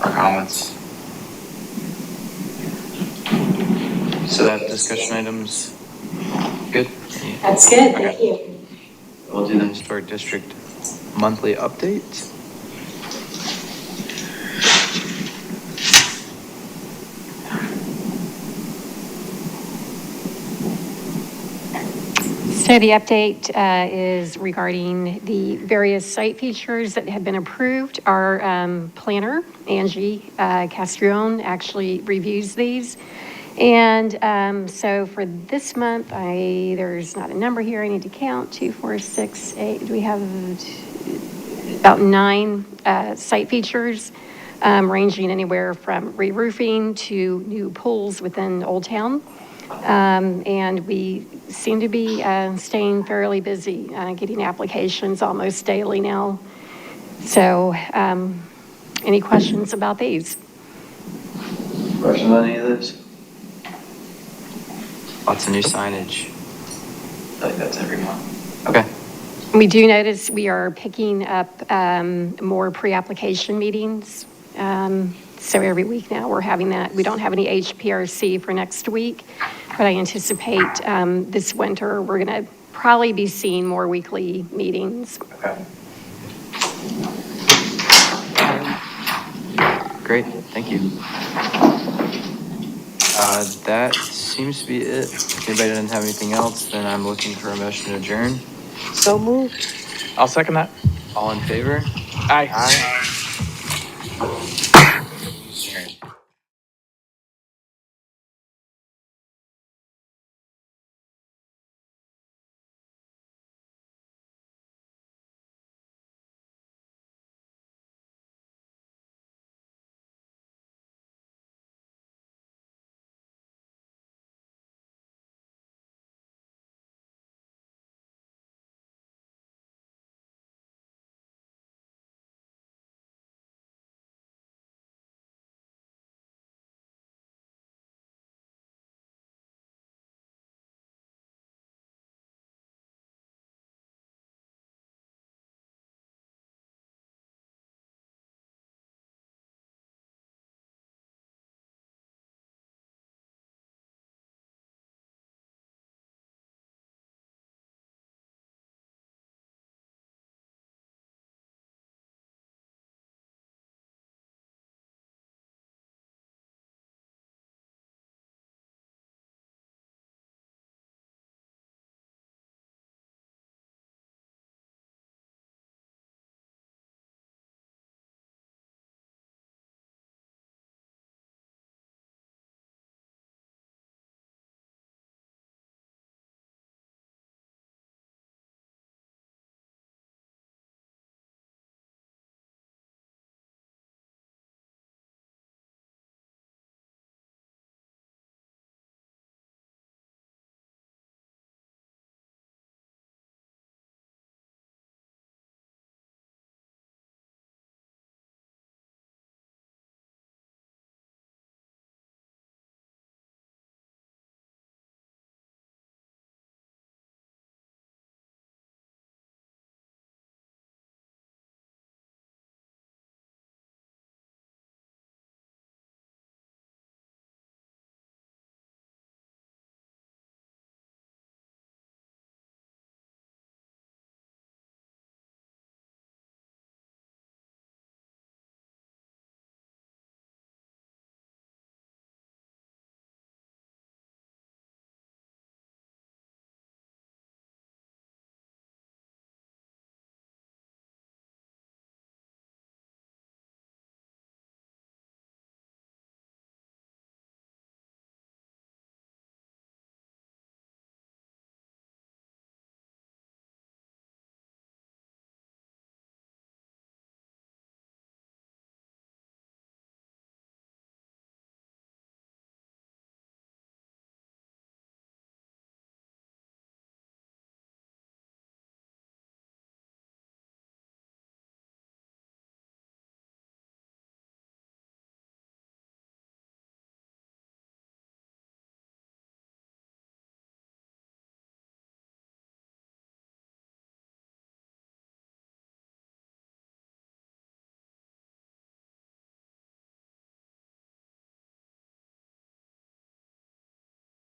our comments. So that discussion items, good? That's good, Okay. thank you. We'll do the historic district monthly update. So the update is regarding the various site features that have been approved. Our planner, Angie Castrillon, actually reviews these. And so for this month, there's not a number here I need to count, 2, 4, 6, 8, we have about 9 site features, ranging anywhere from re-roofing to new pools within Old Town. And we seem to be staying fairly busy, getting applications almost daily now. So any questions about these? Questions on any of this? Lots of new signage. I think that's every month. Okay. We do notice we are picking up more pre-application meetings. So every week now we're having that. We don't have any HPRC for next week, but I anticipate this winter we're going to probably be seeing more weekly meetings. Okay. Great, thank you. That seems to be it. If anybody doesn't have anything else, then I'm looking for a motion to adjourn. So moved. I'll second that. All in favor? Aye. Adjourn.